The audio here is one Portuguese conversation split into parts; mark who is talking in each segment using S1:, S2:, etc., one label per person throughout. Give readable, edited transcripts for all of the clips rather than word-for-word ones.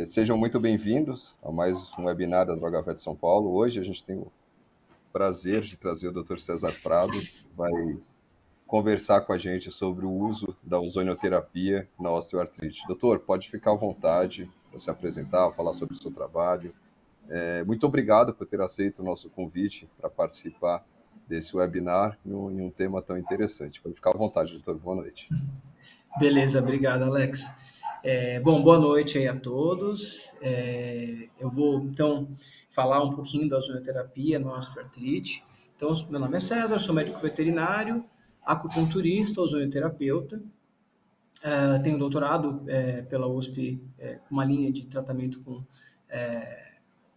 S1: Sejam muito bem-vindos a mais um webinar da Drogafé de São Paulo. Hoje a gente tem o prazer de trazer o Dr. César Prado, que vai conversar com a gente sobre o uso da ozonioterapia na osteoartrite. Doutor, pode ficar à vontade para se apresentar, falar sobre o seu trabalho. Muito obrigado por ter aceito o nosso convite para participar desse webinar em um tema tão interessante. Pode ficar à vontade, doutor. Boa noite.
S2: Beleza, obrigado, Alex. Bom, boa noite aí a todos. Eu vou, então, falar um pouquinho da ozonioterapia na osteoartrite. Então, meu nome é César, sou médico veterinário, acupunturista, ozonioterapeuta. Tenho doutorado pela USP com uma linha de tratamento com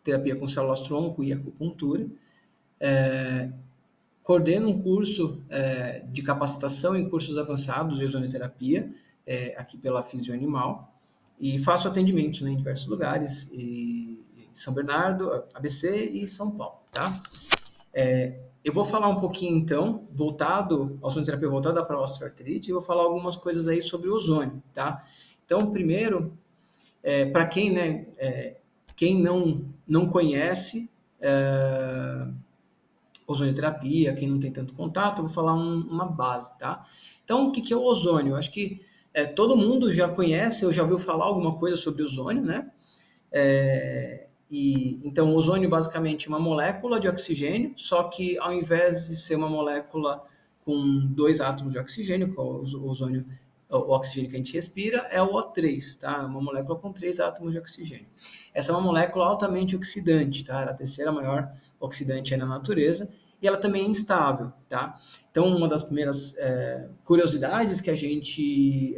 S2: terapia com células-tronco e acupuntura. Coordeno um curso de capacitação em cursos avançados de ozonioterapia, aqui pela Fisio Animal, e faço atendimentos, né, em diversos lugares, em São Bernardo, ABC e São Paulo, tá? Eu vou falar um pouquinho, então, a ozonioterapia voltada para a osteoartrite, e vou falar algumas coisas aí sobre o ozônio, tá? Então, primeiro, para quem, né, quem não conhece ozonioterapia, quem não tem tanto contato, eu vou falar uma base, tá? Então, o que é o ozônio? Eu acho que todo mundo já conhece, ou já ouviu falar alguma coisa sobre ozônio, né? Então, o ozônio basicamente é uma molécula de oxigênio, só que ao invés de ser uma molécula com 2 átomos de oxigênio, que é o ozônio, o oxigênio que a gente respira, é o O3, tá? Uma molécula com 3 átomos de oxigênio. Essa é uma molécula altamente oxidante, tá? Ela é a terceira maior oxidante aí na natureza, e ela também é instável, tá? Então, uma das primeiras curiosidades que a gente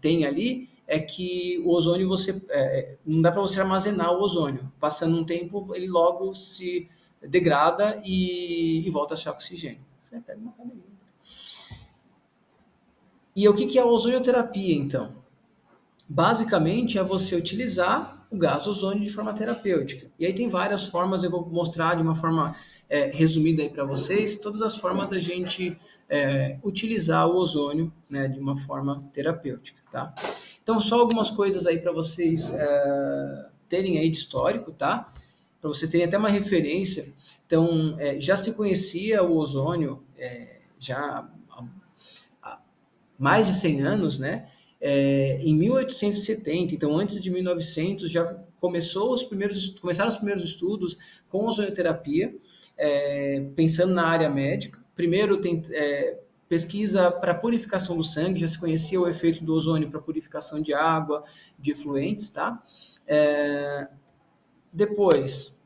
S2: tem ali é que o ozônio, não dá para você armazenar o ozônio. Passando um tempo, ele logo se degrada e volta a ser oxigênio. Você pega uma canelinha. E o que é a ozonioterapia, então? Basicamente, é você utilizar o gás ozônio de forma terapêutica. E aí tem várias formas, eu vou mostrar de uma forma resumida aí para vocês, todas as formas da gente utilizar o ozônio, né, de uma forma terapêutica, tá? Então, só algumas coisas aí para vocês terem aí de histórico, tá? Para vocês terem até uma referência. Então, já se conhecia o ozônio já há mais de 100 anos, né? Em 1870, então antes de 1900, já começaram os primeiros estudos com ozonioterapia, pensando na área médica. Primeiro tem pesquisa para purificação do sangue, já se conhecia o efeito do ozônio para purificação de água, de efluentes, tá? Depois,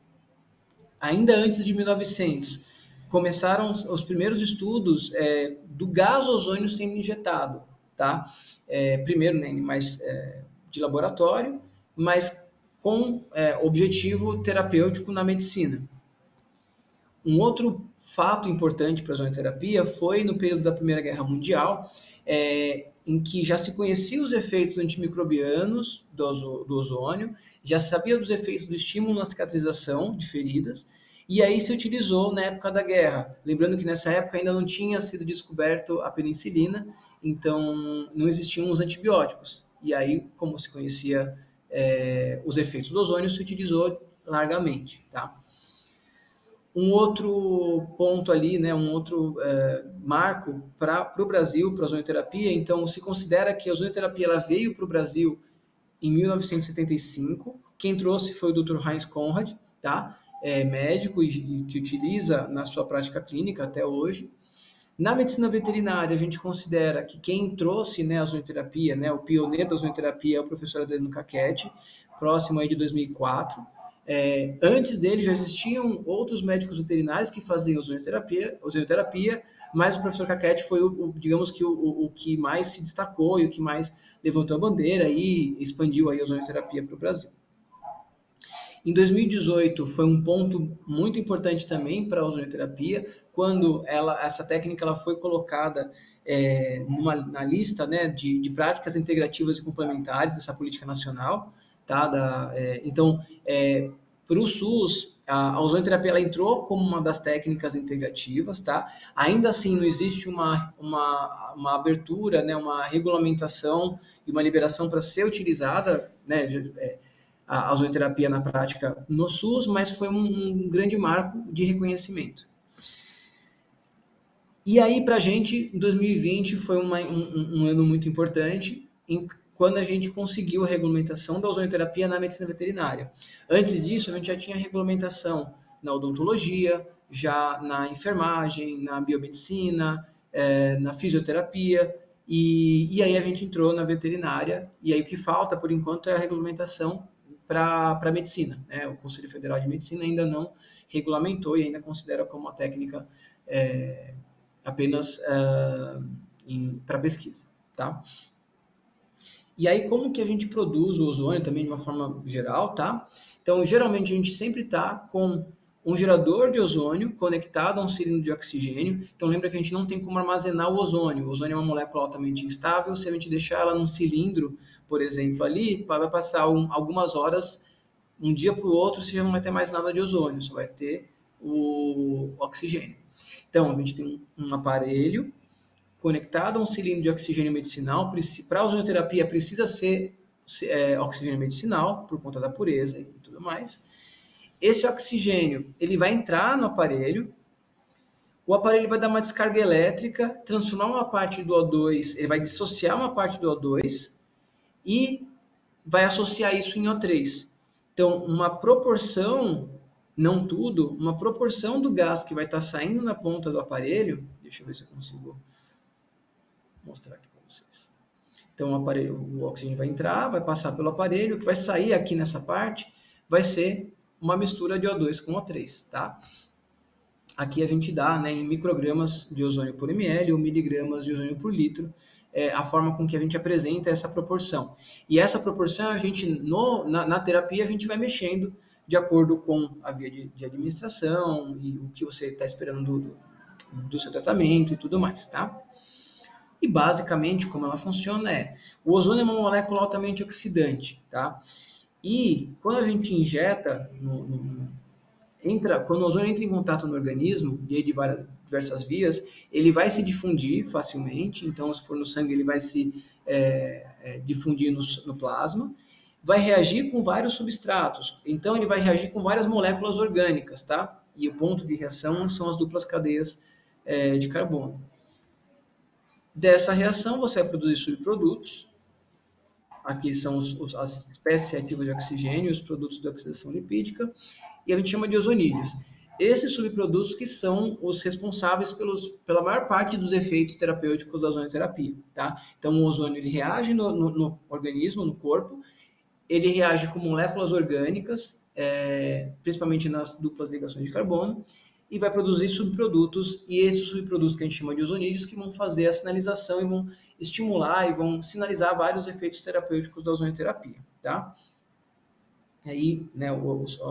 S2: ainda antes de 1900, começaram os primeiros estudos do gás ozônio sendo injetado, tá? Primeiro, né, mais de laboratório, mas com objetivo terapêutico na medicina. Um outro fato importante para a ozonioterapia foi no período da Primeira Guerra Mundial, em que já se conhecia os efeitos antimicrobianos do ozônio, já se sabia dos efeitos do estímulo na cicatrização de feridas, e aí se utilizou na época da guerra. Lembrando que nessa época ainda não tinha sido descoberto a penicilina, então não existiam os antibióticos. E aí, como se conhecia os efeitos do ozônio, se utilizou largamente, tá? Um outro ponto ali, né, um outro marco para o Brasil, para a ozonioterapia, então se considera que a ozonioterapia ela veio para o Brasil em 1975, quem trouxe foi o Dr. Heinz Conrad, tá? Médico e que utiliza na sua prática clínica até hoje. Na medicina veterinária, a gente considera que quem trouxe, né, a ozonioterapia, né, o pioneiro da ozonioterapia é o professor Adelino Caquete, próximo aí de 2004. Antes dele já existiam outros médicos veterinários que faziam ozonioterapia, mas o professor Caquete foi, digamos que, o que mais se destacou e o que mais levantou a bandeira e expandiu aí a ozonioterapia para o Brasil. Em 2018 foi um ponto muito importante também para a ozonioterapia, quando essa técnica ela foi colocada na lista, né, de práticas integrativas e complementares dessa política nacional. Tá? Então, para o SUS, a ozonioterapia ela entrou como uma das técnicas integrativas, tá? Ainda assim, não existe uma abertura, né, uma regulamentação e uma liberação para ser utilizada, né, a ozonioterapia na prática no SUS, mas foi um grande marco de reconhecimento. E aí, para a gente, 2020 foi um ano muito importante, quando a gente conseguiu a regulamentação da ozonioterapia na medicina veterinária. Antes disso, a gente já tinha regulamentação na odontologia, já na enfermagem, na biomedicina, na fisioterapia, e aí a gente entrou na veterinária, e aí o que falta, por enquanto, é a regulamentação para a medicina, né? O Conselho Federal de Medicina ainda não regulamentou e ainda considera como uma técnica apenas para pesquisa, tá? E aí, como que a gente produz o ozônio também de uma forma geral, tá? Então, geralmente a gente sempre está com um gerador de ozônio conectado a um cilindro de oxigênio. Então, lembra que a gente não tem como armazenar o ozônio. O ozônio é uma molécula altamente instável. Se a gente deixar ela num cilindro, por exemplo, ali, vai passar algumas horas, um dia para o outro, você já não vai ter mais nada de ozônio, só vai ter o oxigênio. Então, a gente tem um aparelho conectado a um cilindro de oxigênio medicinal. Para a ozonioterapia precisa ser oxigênio medicinal, por conta da pureza e tudo mais. Esse oxigênio ele vai entrar no aparelho, o aparelho vai dar uma descarga elétrica, transformar uma parte do O2, ele vai dissociar uma parte do O2 e vai associar isso em O3. Então, uma proporção, não tudo, uma proporção do gás que vai estar saindo na ponta do aparelho, deixa eu ver se eu consigo mostrar aqui para vocês. Então, o oxigênio vai entrar, vai passar pelo aparelho, o que vai sair aqui nessa parte vai ser uma mistura de O2 com O3, tá? Aqui a gente dá, né, em microgramas de ozônio por ml ou miligramas de ozônio por litro, a forma com que a gente apresenta essa proporção. E essa proporção, a gente, na terapia, a gente vai mexendo de acordo com a via de administração e o que você está esperando do seu tratamento e tudo mais, tá? E basicamente, como ela funciona o ozônio é uma molécula altamente oxidante, tá? E quando a gente injeta, quando o ozônio entra em contato no organismo, de diversas vias, ele vai se difundir facilmente. Então, se for no sangue, ele vai se difundir no plasma, vai reagir com vários substratos. Então, ele vai reagir com várias moléculas orgânicas, tá? E o ponto de reação são as duplas cadeias de carbono. Dessa reação, você vai produzir subprodutos. Aqui são as espécies ativas de oxigênio, os produtos de oxidação lipídica, e a gente chama de ozonídeos. Esses subprodutos que são os responsáveis pela maior parte dos efeitos terapêuticos da ozonioterapia, tá? Então, o ozônio ele reage no organismo, no corpo, ele reage com moléculas orgânicas, principalmente nas duplas ligações de carbono, e vai produzir subprodutos, e esses subprodutos que a gente chama de ozonídeos, que vão fazer a sinalização e vão estimular e vão sinalizar vários efeitos terapêuticos da ozonioterapia, tá? Aí, né,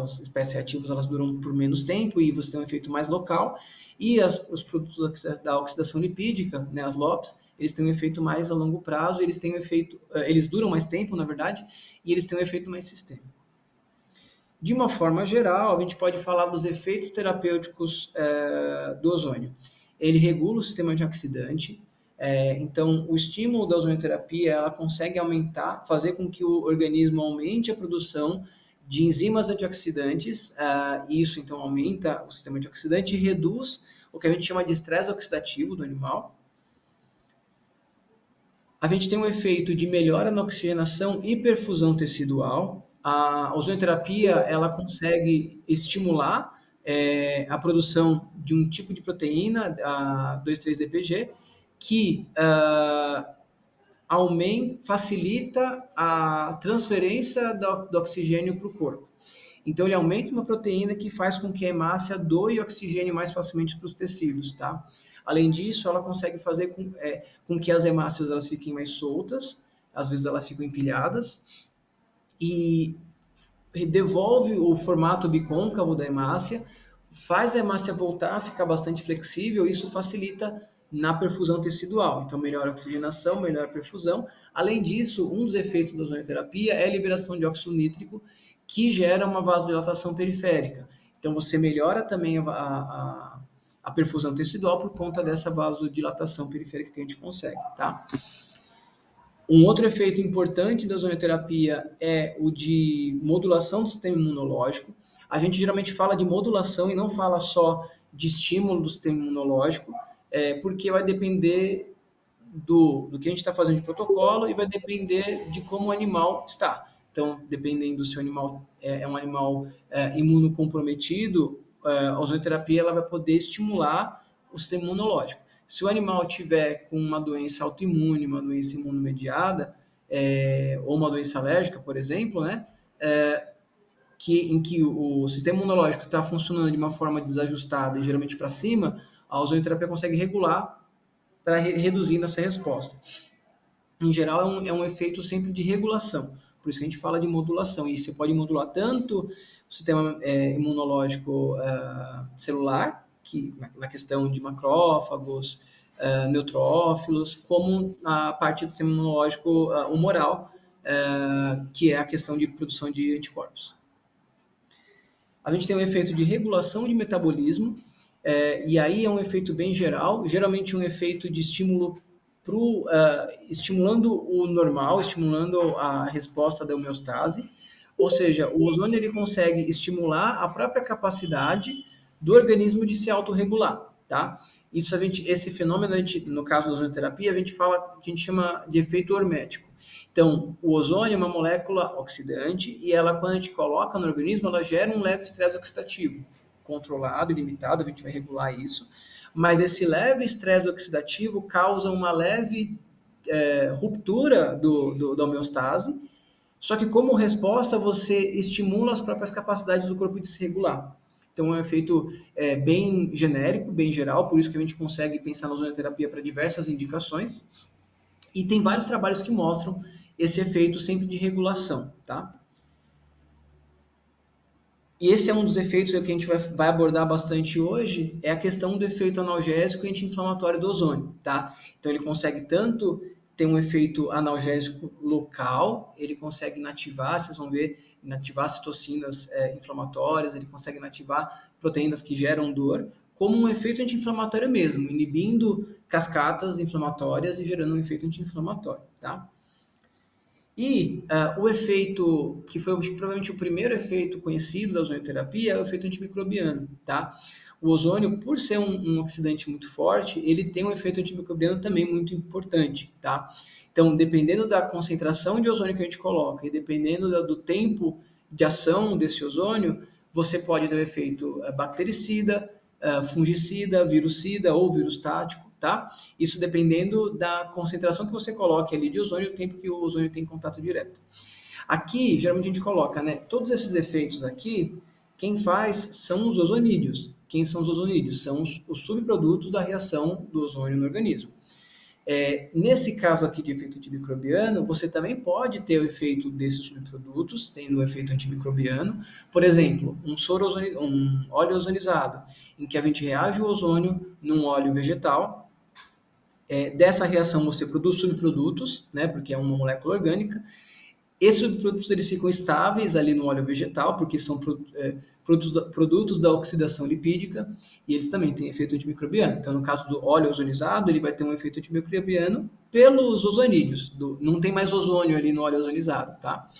S2: as espécies reativas, elas duram por menos tempo e você tem um efeito mais local, e os produtos da oxidação lipídica, né, as LOPs, eles têm um efeito mais a longo prazo, eles duram mais tempo, na verdade, e eles têm um efeito mais sistêmico. De uma forma geral, a gente pode falar dos efeitos terapêuticos do ozônio. Ele regula o sistema antioxidante, então o estímulo da ozonioterapia ela consegue fazer com que o organismo aumente a produção de enzimas antioxidantes, e isso então aumenta o sistema antioxidante e reduz o que a gente chama de estresse oxidativo do animal. A gente tem um efeito de melhora na oxigenação e perfusão tecidual. A ozonioterapia ela consegue estimular a produção de um tipo de proteína, a 2,3-DPG, que facilita a transferência do oxigênio para o corpo. Então, ele aumenta uma proteína que faz com que a hemácia doe oxigênio mais facilmente para os tecidos, tá? Além disso, ela consegue fazer com que as hemácias elas fiquem mais soltas, às vezes elas ficam empilhadas, e devolve o formato bicôncavo da hemácia, faz a hemácia voltar a ficar bastante flexível, e isso facilita na perfusão tecidual. Então, melhora a oxigenação, melhora a perfusão. Além disso, um dos efeitos da ozonioterapia é a liberação de óxido nítrico, que gera uma vasodilatação periférica. Então, você melhora também a perfusão tecidual por conta dessa vasodilatação periférica que a gente consegue, tá? Um outro efeito importante da ozonioterapia é o de modulação do sistema imunológico. A gente geralmente fala de modulação e não fala só de estímulo do sistema imunológico, porque vai depender do que a gente está fazendo de protocolo e vai depender de como o animal está. Então, dependendo se o animal é um animal imunocomprometido, a ozonioterapia ela vai poder estimular o sistema imunológico. Se o animal tiver com uma doença autoimune, uma doença imunomediada, ou uma doença alérgica, por exemplo, né, em que o sistema imunológico está funcionando de uma forma desajustada e geralmente para cima, a ozonioterapia consegue regular para reduzir essa resposta. Em geral, é um efeito sempre de regulação. Por isso que a gente fala de modulação. E você pode modular tanto o sistema imunológico celular, que na questão de macrófagos, neutrófilos, como a parte do sistema imunológico humoral, que é a questão de produção de anticorpos. A gente tem um efeito de regulação de metabolismo, e aí é um efeito bem geral, geralmente um efeito de estímulo estimulando o normal, estimulando a resposta da homeostase, ou seja, o ozônio ele consegue estimular a própria capacidade do organismo de se autorregular, tá? Esse fenômeno, no caso da ozonioterapia, a gente chama de efeito hormético. Então, o ozônio é uma molécula oxidante e ela, quando a gente coloca no organismo, ela gera um leve estresse oxidativo, controlado e limitado, a gente vai regular isso, mas esse leve estresse oxidativo causa uma leve ruptura da homeostase, só que como resposta você estimula as próprias capacidades do corpo de se regular. Então é um efeito bem genérico, bem geral, por isso que a gente consegue pensar na ozonioterapia para diversas indicações, e tem vários trabalhos que mostram esse efeito sempre de regulação, tá? E esse é um dos efeitos que a gente vai abordar bastante hoje, é a questão do efeito analgésico e anti-inflamatório do ozônio, tá? Então ele consegue tanto ter um efeito analgésico local, ele consegue inativar, vocês vão ver, inativar citocinas inflamatórias, ele consegue inativar proteínas que geram dor, como um efeito anti-inflamatório mesmo, inibindo cascatas inflamatórias e gerando um efeito anti-inflamatório, tá? E o efeito, que foi provavelmente o primeiro efeito conhecido da ozonioterapia, é o efeito antimicrobiano, tá? O ozônio, por ser um oxidante muito forte, ele tem um efeito antimicrobiano também muito importante, tá? Então, dependendo da concentração de ozônio que a gente coloca e dependendo do tempo de ação desse ozônio, você pode ter o efeito bactericida, fungicida, virucida ou virustático, tá? Isso dependendo da concentração que você coloque ali de ozônio e o tempo que o ozônio tem contato direto. Aqui, geralmente a gente coloca, né? Todos esses efeitos aqui, quem faz são os ozonídeos. Quem são os ozonídeos? São os subprodutos da reação do ozônio no organismo. Nesse caso aqui de efeito antimicrobiano, você também pode ter o efeito desses subprodutos, tendo o efeito antimicrobiano. Por exemplo, um óleo ozonizado, em que a gente reage o ozônio num óleo vegetal. Dessa reação você produz subprodutos, né, porque é uma molécula orgânica. Esses subprodutos eles ficam estáveis ali no óleo vegetal, porque são produtos da oxidação lipídica, e eles também têm efeito antimicrobiano. Então, no caso do óleo ozonizado, ele vai ter um efeito antimicrobiano pelos ozonídeos. Não tem mais ozônio ali no óleo ozonizado, tá?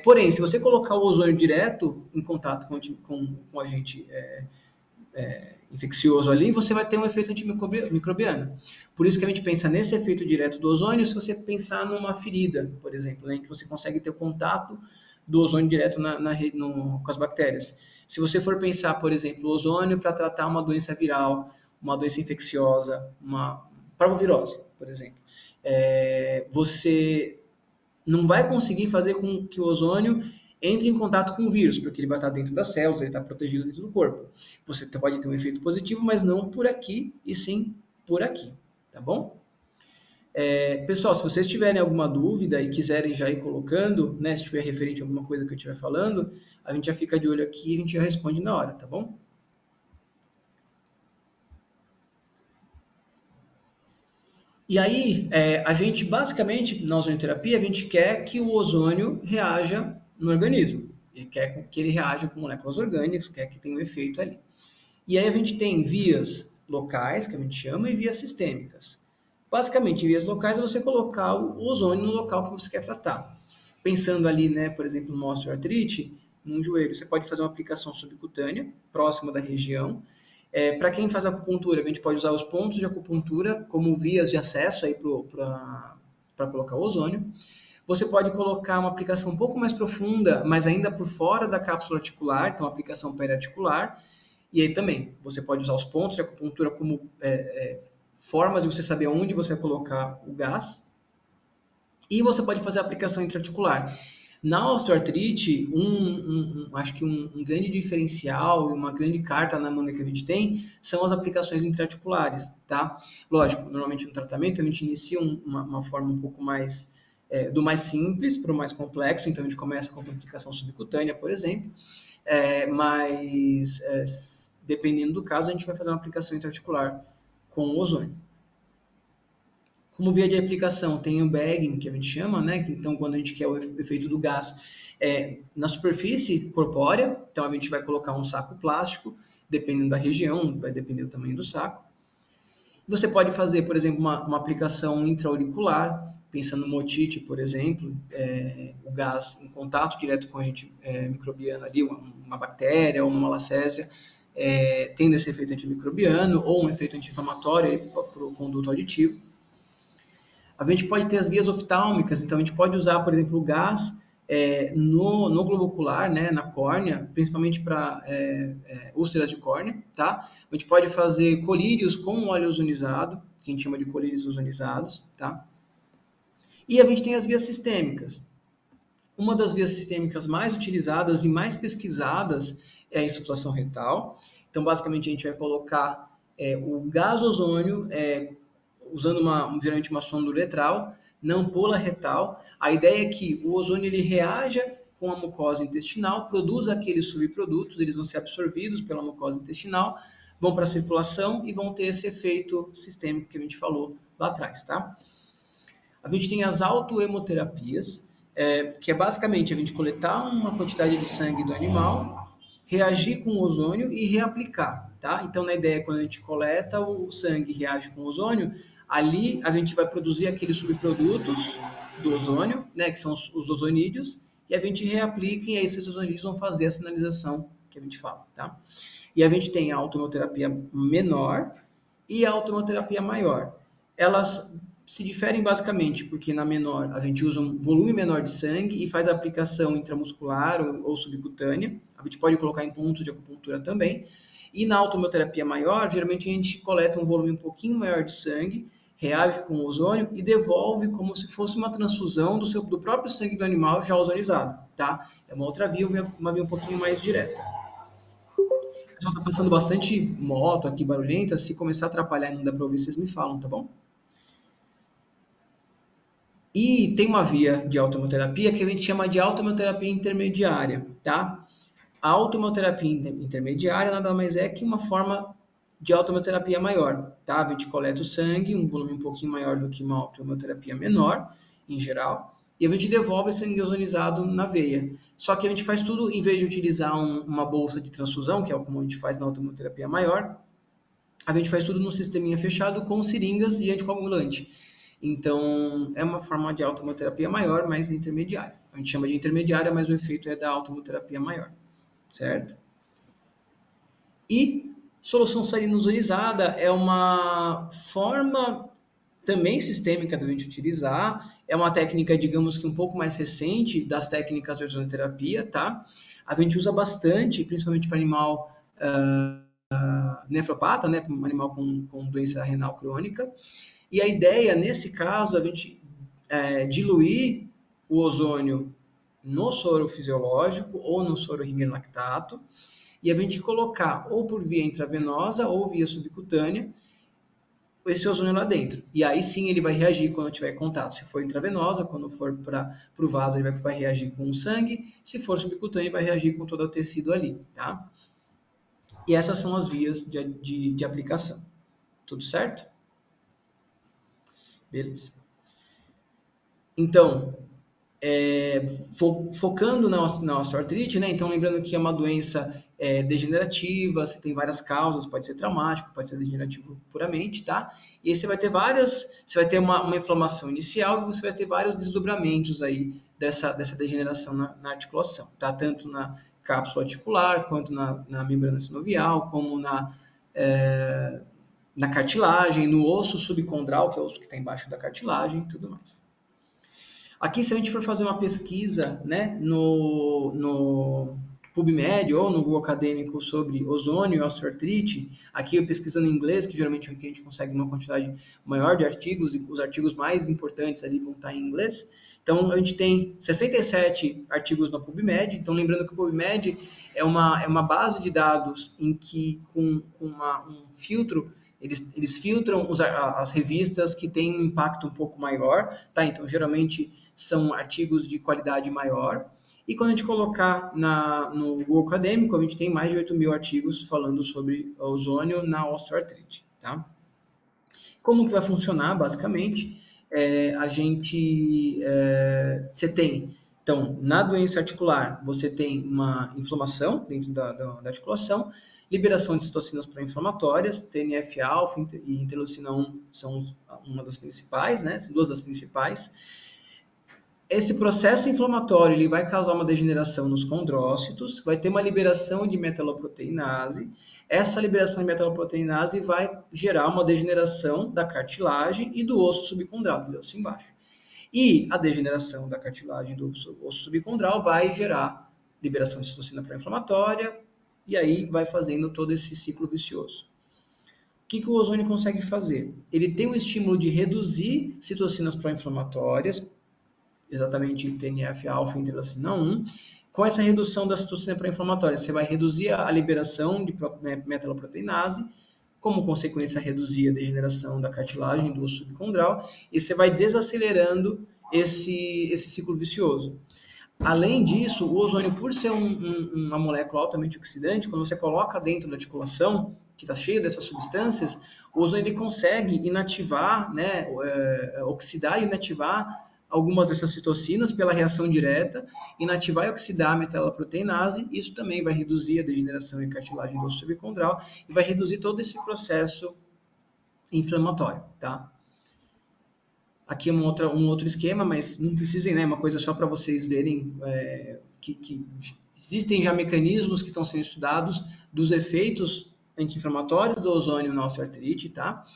S2: Porém, se você colocar o ozônio direto em contato com o agente infeccioso ali, você vai ter um efeito antimicrobiano. Por isso que a gente pensa nesse efeito direto do ozônio, se você pensar numa ferida, por exemplo, em que você consegue ter o contato do ozônio direto com as bactérias. Se você for pensar, por exemplo, o ozônio para tratar uma doença viral, uma doença infecciosa, uma parvovirose, por exemplo, você não vai conseguir fazer com que o ozônio entre em contato com o vírus, porque ele vai estar dentro das células, ele está protegido dentro do corpo. Você pode ter um efeito positivo, mas não por aqui, e sim por aqui, tá bom? Pessoal, se vocês tiverem alguma dúvida e quiserem já ir colocando, né, se tiver referente a alguma coisa que eu estiver falando, a gente já fica de olho aqui e a gente já responde na hora, tá bom? E aí, a gente, basicamente, na ozonioterapia, a gente quer que o ozônio reaja no organismo. Ele quer que ele reaja com moléculas orgânicas, quer que tenha um efeito ali. E aí a gente tem vias locais, que a gente chama, e vias sistêmicas. Basicamente, em vias locais, é você colocar o ozônio no local que você quer tratar. Pensando ali, né, por exemplo, no osteoartrite, num joelho, você pode fazer uma aplicação subcutânea, próxima da região. Para quem faz acupuntura, a gente pode usar os pontos de acupuntura como vias de acesso para colocar o ozônio. Você pode colocar uma aplicação um pouco mais profunda, mas ainda por fora da cápsula articular, então aplicação periarticular. E aí também, você pode usar os pontos de acupuntura como formas de você saber onde você vai colocar o gás. E você pode fazer a aplicação intraarticular. Na osteoartrite, acho que um grande diferencial e uma grande carta na manga que a gente tem são as aplicações intraarticulares, tá? Lógico, normalmente no tratamento a gente inicia uma forma um pouco mais do mais simples para o mais complexo, então a gente começa com a aplicação subcutânea, por exemplo, mas dependendo do caso a gente vai fazer uma aplicação intraarticular com o ozônio. Como via de aplicação, tem o bagging, que a gente chama, né? Então, quando a gente quer o efeito do gás na superfície corpórea, então a gente vai colocar um saco plástico, dependendo da região, vai depender do tamanho do saco. Você pode fazer, por exemplo, uma aplicação intra-auricular, pensando no otite, por exemplo, o gás em contato direto com a agente microbiano ali, uma bactéria ou uma malacésia, tendo esse efeito antimicrobiano ou um efeito anti-inflamatório para o conduto auditivo. A gente pode ter as vias oftálmicas, então a gente pode usar, por exemplo, o gás no globo ocular, né, na córnea, principalmente para úlceras de córnea, tá? A gente pode fazer colírios com óleo ozonizado, que a gente chama de colírios ozonizados, tá? E a gente tem as vias sistêmicas. Uma das vias sistêmicas mais utilizadas e mais pesquisadas é a insuflação retal. Então, basicamente, a gente vai colocar o gás ozônio usando geralmente uma sonda uretral, não ampola retal. A ideia é que o ozônio ele reaja com a mucosa intestinal, produza aqueles subprodutos, eles vão ser absorvidos pela mucosa intestinal, vão para a circulação e vão ter esse efeito sistêmico que a gente falou lá atrás, tá? A gente tem as autohemoterapias, que é basicamente a gente coletar uma quantidade de sangue do animal, reagir com o ozônio e reaplicar, tá? Então, na ideia, quando a gente coleta o sangue e reage com o ozônio, ali a gente vai produzir aqueles subprodutos do ozônio, né, que são os ozonídeos, e a gente reaplica e aí esses ozonídeos vão fazer a sinalização que a gente fala, tá? E a gente tem a autohemoterapia menor e a autohemoterapia maior. Elas se diferem basicamente porque na menor a gente usa um volume menor de sangue e faz a aplicação intramuscular ou subcutânea. A gente pode colocar em pontos de acupuntura também. E na autohemoterapia maior, geralmente a gente coleta um volume um pouquinho maior de sangue, reage com o ozônio e devolve como se fosse uma transfusão do próprio sangue do animal já ozonizado, tá? É uma outra via, uma via um pouquinho mais direta. O pessoal tá passando bastante moto aqui, barulhenta. Se começar a atrapalhar e não dá para ouvir, vocês me falam, tá bom? E tem uma via de autohemoterapia que a gente chama de autohemoterapia intermediária, tá? A autohemoterapia intermediária nada mais é que uma forma de autohemoterapia maior, tá? A gente coleta o sangue, um volume um pouquinho maior do que uma autohemoterapia menor, em geral, e a gente devolve sangue ozonizado na veia. Só que a gente faz tudo, em vez de utilizar uma bolsa de transfusão, que é como a gente faz na autohemoterapia maior, a gente faz tudo num sisteminha fechado com seringas e anticoagulante. Então, é uma forma de autohemoterapia maior, mas intermediária. A gente chama de intermediária, mas o efeito é da autohemoterapia maior, certo? E solução salina ozonizada é uma forma também sistêmica da gente utilizar, é uma técnica, digamos que um pouco mais recente das técnicas de ozonoterapia, tá? A gente usa bastante, principalmente para animal nefropata, né? Para um animal com doença renal crônica. E a ideia, nesse caso, a gente diluir o ozônio no soro fisiológico ou no soro ringerlactato e a gente colocar ou por via intravenosa ou via subcutânea esse ozônio lá dentro. E aí sim ele vai reagir quando tiver contato. Se for intravenosa, quando for para o vaso, ele vai reagir com o sangue. Se for subcutâneo, ele vai reagir com todo o tecido ali, tá? E essas são as vias de aplicação. Tudo certo? Beleza. Então, focando na osteoartrite, né? Então, lembrando que é uma doença degenerativa, você tem várias causas, pode ser traumático, pode ser degenerativo puramente, tá? E aí você vai ter uma inflamação inicial e você vai ter vários desdobramentos aí dessa degeneração na articulação, tá? Tanto na cápsula articular, quanto na membrana sinovial, como na cartilagem, no osso subcondral, que é o osso que está embaixo da cartilagem e tudo mais. Aqui, se a gente for fazer uma pesquisa, né, no PubMed ou no Google Acadêmico sobre ozônio e osteoartrite, aqui eu pesquisando em inglês, que geralmente aqui a gente consegue uma quantidade maior de artigos, e os artigos mais importantes ali vão estar em inglês. Então, a gente tem 67 artigos no PubMed. Então, lembrando que o PubMed é uma base de dados em que, com um filtro, eles filtram as revistas que têm um impacto um pouco maior, tá? Então, geralmente, são artigos de qualidade maior. E quando a gente colocar no Google Acadêmico, a gente tem mais de 8.000 artigos falando sobre ozônio na osteoartrite, tá? Como que vai funcionar, basicamente? Você tem, então, na doença articular, você tem uma inflamação dentro da articulação, liberação de citocinas pró-inflamatórias, TNF-alfa e interleucina 1 são uma das principais, né? São duas das principais. Esse processo inflamatório ele vai causar uma degeneração nos condrócitos, vai ter uma liberação de metaloproteinase. Essa liberação de metaloproteinase vai gerar uma degeneração da cartilagem e do osso subcondral, que é o osso embaixo. E a degeneração da cartilagem do osso subcondral vai gerar liberação de citocina pró-inflamatória, e aí vai fazendo todo esse ciclo vicioso. O que o ozônio consegue fazer? Ele tem um estímulo de reduzir citocinas pró-inflamatórias, exatamente TNF-alfa e interleucina 1. Com essa redução da citocina pró-inflamatória, você vai reduzir a liberação de metaloproteinase, como consequência, reduzir a degeneração da cartilagem do osso subcondral, e você vai desacelerando esse ciclo vicioso. Além disso, o ozônio, por ser uma molécula altamente oxidante, quando você coloca dentro da articulação, que está cheia dessas substâncias, o ozônio ele consegue inativar, né, oxidar e inativar algumas dessas citocinas pela reação direta, inativar e oxidar a metaloproteinase. Isso também vai reduzir a degeneração e cartilagem do osso subcondral e vai reduzir todo esse processo inflamatório, tá? Aqui um outro esquema, mas não precisem, né? Uma coisa só para vocês verem que existem já mecanismos que estão sendo estudados dos efeitos anti-inflamatórios do ozônio na osteoartrite, tá?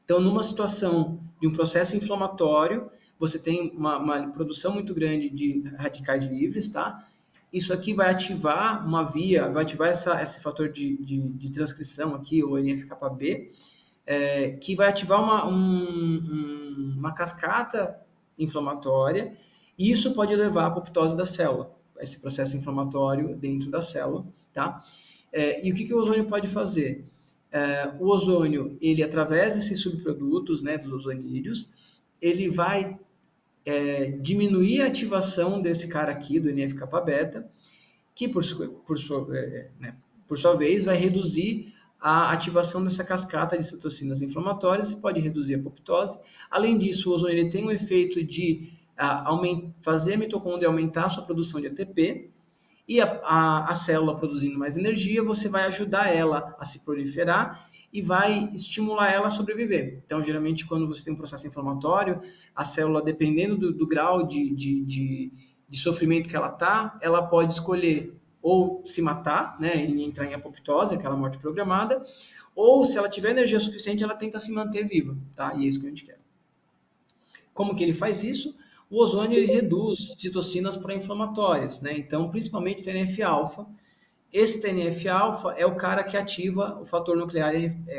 S2: Então, numa situação de um processo inflamatório, você tem uma produção muito grande de radicais livres, tá? Isso aqui vai ativar vai ativar esse fator de transcrição aqui, o NF-κB, que vai ativar uma cascata inflamatória, e isso pode levar à apoptose da célula, esse processo inflamatório dentro da célula, tá? E o que o ozônio pode fazer? O ozônio, ele através desses subprodutos, né, dos ozonídeos, ele vai diminuir a ativação desse cara aqui, do NF-κB, que por sua vez vai reduzir a ativação dessa cascata de citocinas inflamatórias e pode reduzir a apoptose. Além disso, o ozônio ele tem um efeito de fazer a mitocôndria aumentar a sua produção de ATP, e a célula produzindo mais energia, você vai ajudar ela a se proliferar e vai estimular ela a sobreviver. Então, geralmente, quando você tem um processo inflamatório, a célula, dependendo do grau de sofrimento que ela está, ela pode escolher ou se matar, né, e entrar em apoptose, aquela morte programada, ou, se ela tiver energia suficiente, ela tenta se manter viva, tá? E é isso que a gente quer. Como que ele faz isso? O ozônio ele reduz citocinas pró-inflamatórias, né? Então, principalmente TNF-alfa. Esse TNF-alfa é o cara que ativa o fator nuclear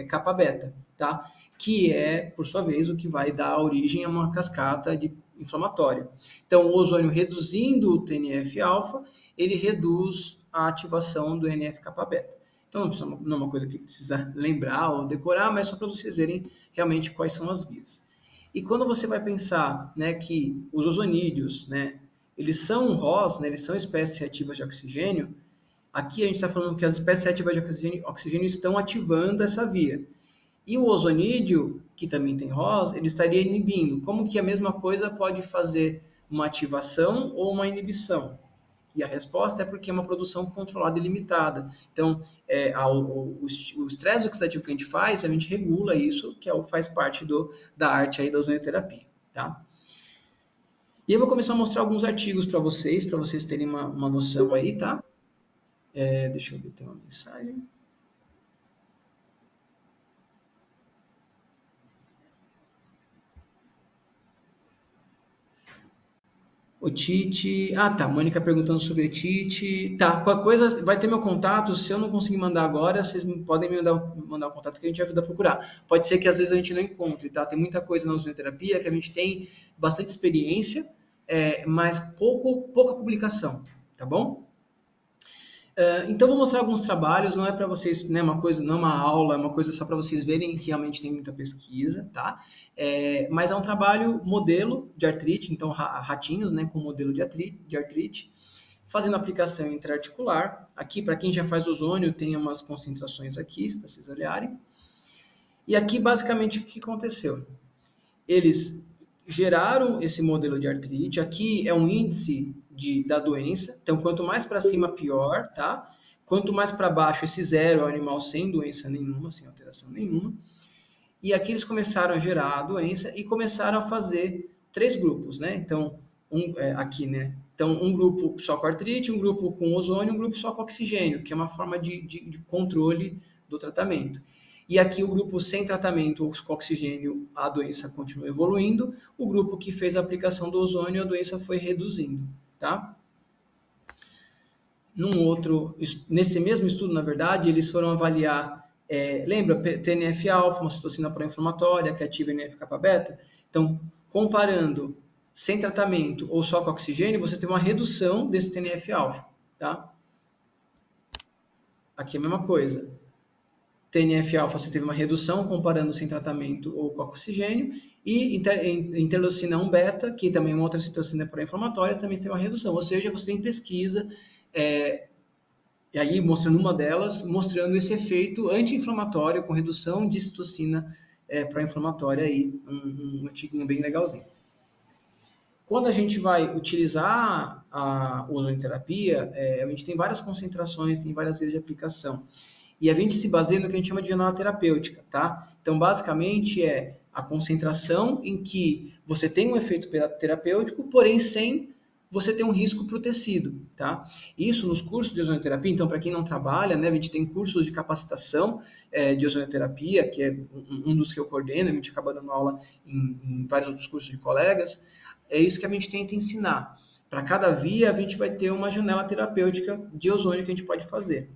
S2: kappa-beta, tá? Que é, por sua vez, o que vai dar origem a uma cascata inflamatória. Então, o ozônio reduzindo o TNF-alfa, ele reduz a ativação do NF-κB. Então, não é uma coisa que precisa lembrar ou decorar, mas só para vocês verem realmente quais são as vias. E quando você vai pensar, né, que os ozonídeos, né, eles são ROS, né, eles são espécies reativas de oxigênio, aqui a gente está falando que as espécies reativas de oxigênio estão ativando essa via. E o ozonídeo, que também tem ROS, ele estaria inibindo. Como que a mesma coisa pode fazer uma ativação ou uma inibição? E a resposta é porque é uma produção controlada e limitada. Então, o estresse oxidativo que a gente faz, a gente regula isso, que faz parte da arte aí da ozonioterapia, tá? E eu vou começar a mostrar alguns artigos para vocês terem uma noção aí, tá? Deixa eu ver, tem uma mensagem. Otite. Ah, tá. Mônica perguntando sobre otite. Tá, qualquer coisa, vai ter meu contato. Se eu não conseguir mandar agora, vocês podem me mandar o contato que a gente ajuda a procurar. Pode ser que às vezes a gente não encontre, tá? Tem muita coisa na ozonioterapia que a gente tem bastante experiência, mas pouca publicação, tá bom? Então, vou mostrar alguns trabalhos, não é para vocês, né, uma coisa, não é uma aula, é uma coisa só para vocês verem que realmente tem muita pesquisa, tá? Mas é um trabalho modelo de artrite, então ratinhos, né, com modelo de artrite, fazendo aplicação intraarticular. Aqui, para quem já faz ozônio, tem umas concentrações aqui, para vocês olharem. E aqui, basicamente, o que aconteceu? Eles geraram esse modelo de artrite. Aqui é um índice da doença. Então, quanto mais para cima, pior, tá? Quanto mais para baixo, esse zero é o animal sem doença nenhuma, sem alteração nenhuma. E aqui eles começaram a gerar a doença e começaram a fazer 3 grupos, né? Então, aqui, né? Então, um grupo só com artrite, um grupo com ozônio, um grupo só com oxigênio, que é uma forma de controle do tratamento. E aqui o grupo sem tratamento com oxigênio, a doença continua evoluindo. O grupo que fez a aplicação do ozônio, a doença foi reduzindo, tá? Nesse mesmo estudo, na verdade, eles foram avaliar, lembra, TNF-alfa, uma citocina pró-inflamatória que ativa NF-kappa-beta? Então, comparando sem tratamento ou só com oxigênio, você tem uma redução desse TNF-alfa, tá? Aqui é a mesma coisa. TNF-alfa você teve uma redução comparando sem tratamento ou com oxigênio, e interleucina 1-beta, que também é uma outra citocina pró-inflamatória, também tem uma redução. Ou seja, você tem pesquisa, e aí mostrando uma delas, mostrando esse efeito anti-inflamatório com redução de citocina pró-inflamatória, aí, um artigo bem legalzinho. Quando a gente vai utilizar a ozonioterapia, a gente tem várias concentrações, tem várias vezes de aplicação. E a gente se baseia no que a gente chama de janela terapêutica, tá? Então, basicamente, é a concentração em que você tem um efeito terapêutico, porém sem você ter um risco para o tecido, tá? Isso nos cursos de ozonioterapia, então, para quem não trabalha, né, a gente tem cursos de capacitação de ozonioterapia, que é um dos que eu coordeno, a gente acaba dando aula em vários outros cursos de colegas. É isso que a gente tenta ensinar. Para cada via, a gente vai ter uma janela terapêutica de ozônio que a gente pode fazer.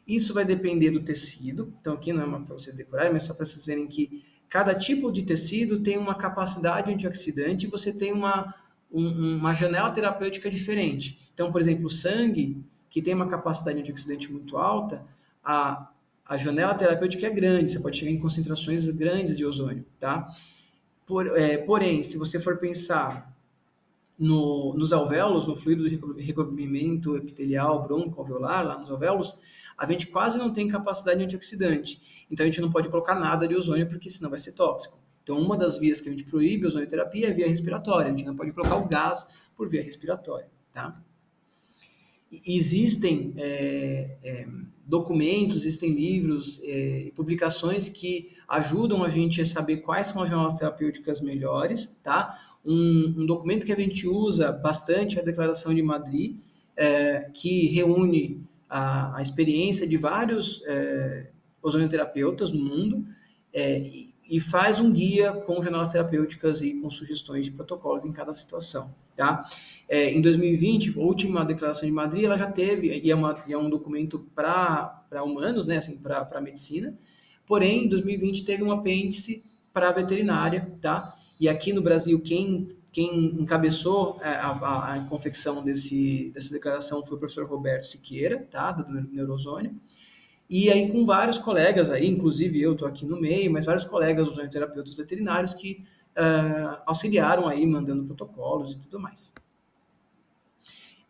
S2: Isso vai depender do tecido. Então, aqui não é para vocês decorarem, mas só para vocês verem que cada tipo de tecido tem uma capacidade antioxidante e você tem uma janela terapêutica diferente. Então, por exemplo, o sangue, que tem uma capacidade antioxidante muito alta, a janela terapêutica é grande, você pode chegar em concentrações grandes de ozônio, tá? Porém, se você for pensar nos alvéolos, no fluido de recobrimento epitelial bronco-alveolar, lá nos alvéolos, a gente quase não tem capacidade antioxidante. Então, a gente não pode colocar nada de ozônio, porque senão vai ser tóxico. Então, uma das vias que a gente proíbe a ozonioterapia é a via respiratória. A gente não pode colocar o gás por via respiratória, tá? Existem documentos, existem livros e publicações que ajudam a gente a saber quais são as janelas terapêuticas melhores, tá? Um documento que a gente usa bastante é a Declaração de Madrid, que reúne a experiência de vários ozonioterapeutas no mundo e faz um guia com janelas terapêuticas e com sugestões de protocolos em cada situação, tá? Em 2020, a última Declaração de Madrid, ela já teve, e é um documento para humanos, né, assim, para medicina, porém, em 2020 teve um apêndice para a veterinária, tá? E aqui no Brasil, quem encabeçou a confecção dessa declaração foi o professor Roberto Siqueira, tá? Do Neurozônio. E aí com vários colegas aí, inclusive eu estou aqui no meio, mas vários colegas ozonioterapeutas veterinários que auxiliaram aí, mandando protocolos e tudo mais.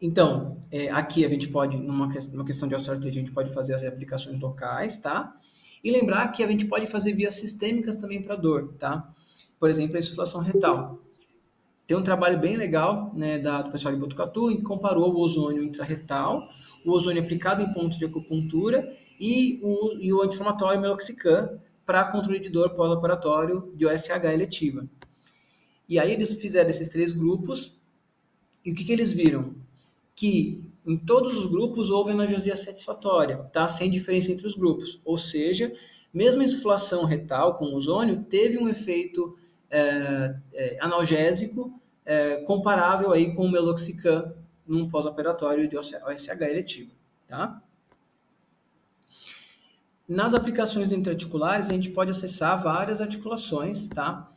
S2: Então, aqui a gente pode, numa questão de osteoartrite, a gente pode fazer as aplicações locais, tá? E lembrar que a gente pode fazer vias sistêmicas também para dor, tá? Por exemplo, a insuflação retal. Tem um trabalho bem legal, né, do pessoal de Botucatu, em que comparou o ozônio intrarretal, o ozônio aplicado em pontos de acupuntura e o anti-inflamatório meloxicam para controle de dor pós-operatório de OSH eletiva. E aí eles fizeram esses 3 grupos, e o que eles viram? Que em todos os grupos houve analgesia satisfatória, tá? Sem diferença entre os grupos. Ou seja, mesmo a insuflação retal com ozônio teve um efeito analgésico comparável aí com o meloxicam num pós-operatório de OSH eletivo, tá? Nas aplicações intraarticulares, a gente pode acessar várias articulações, tá?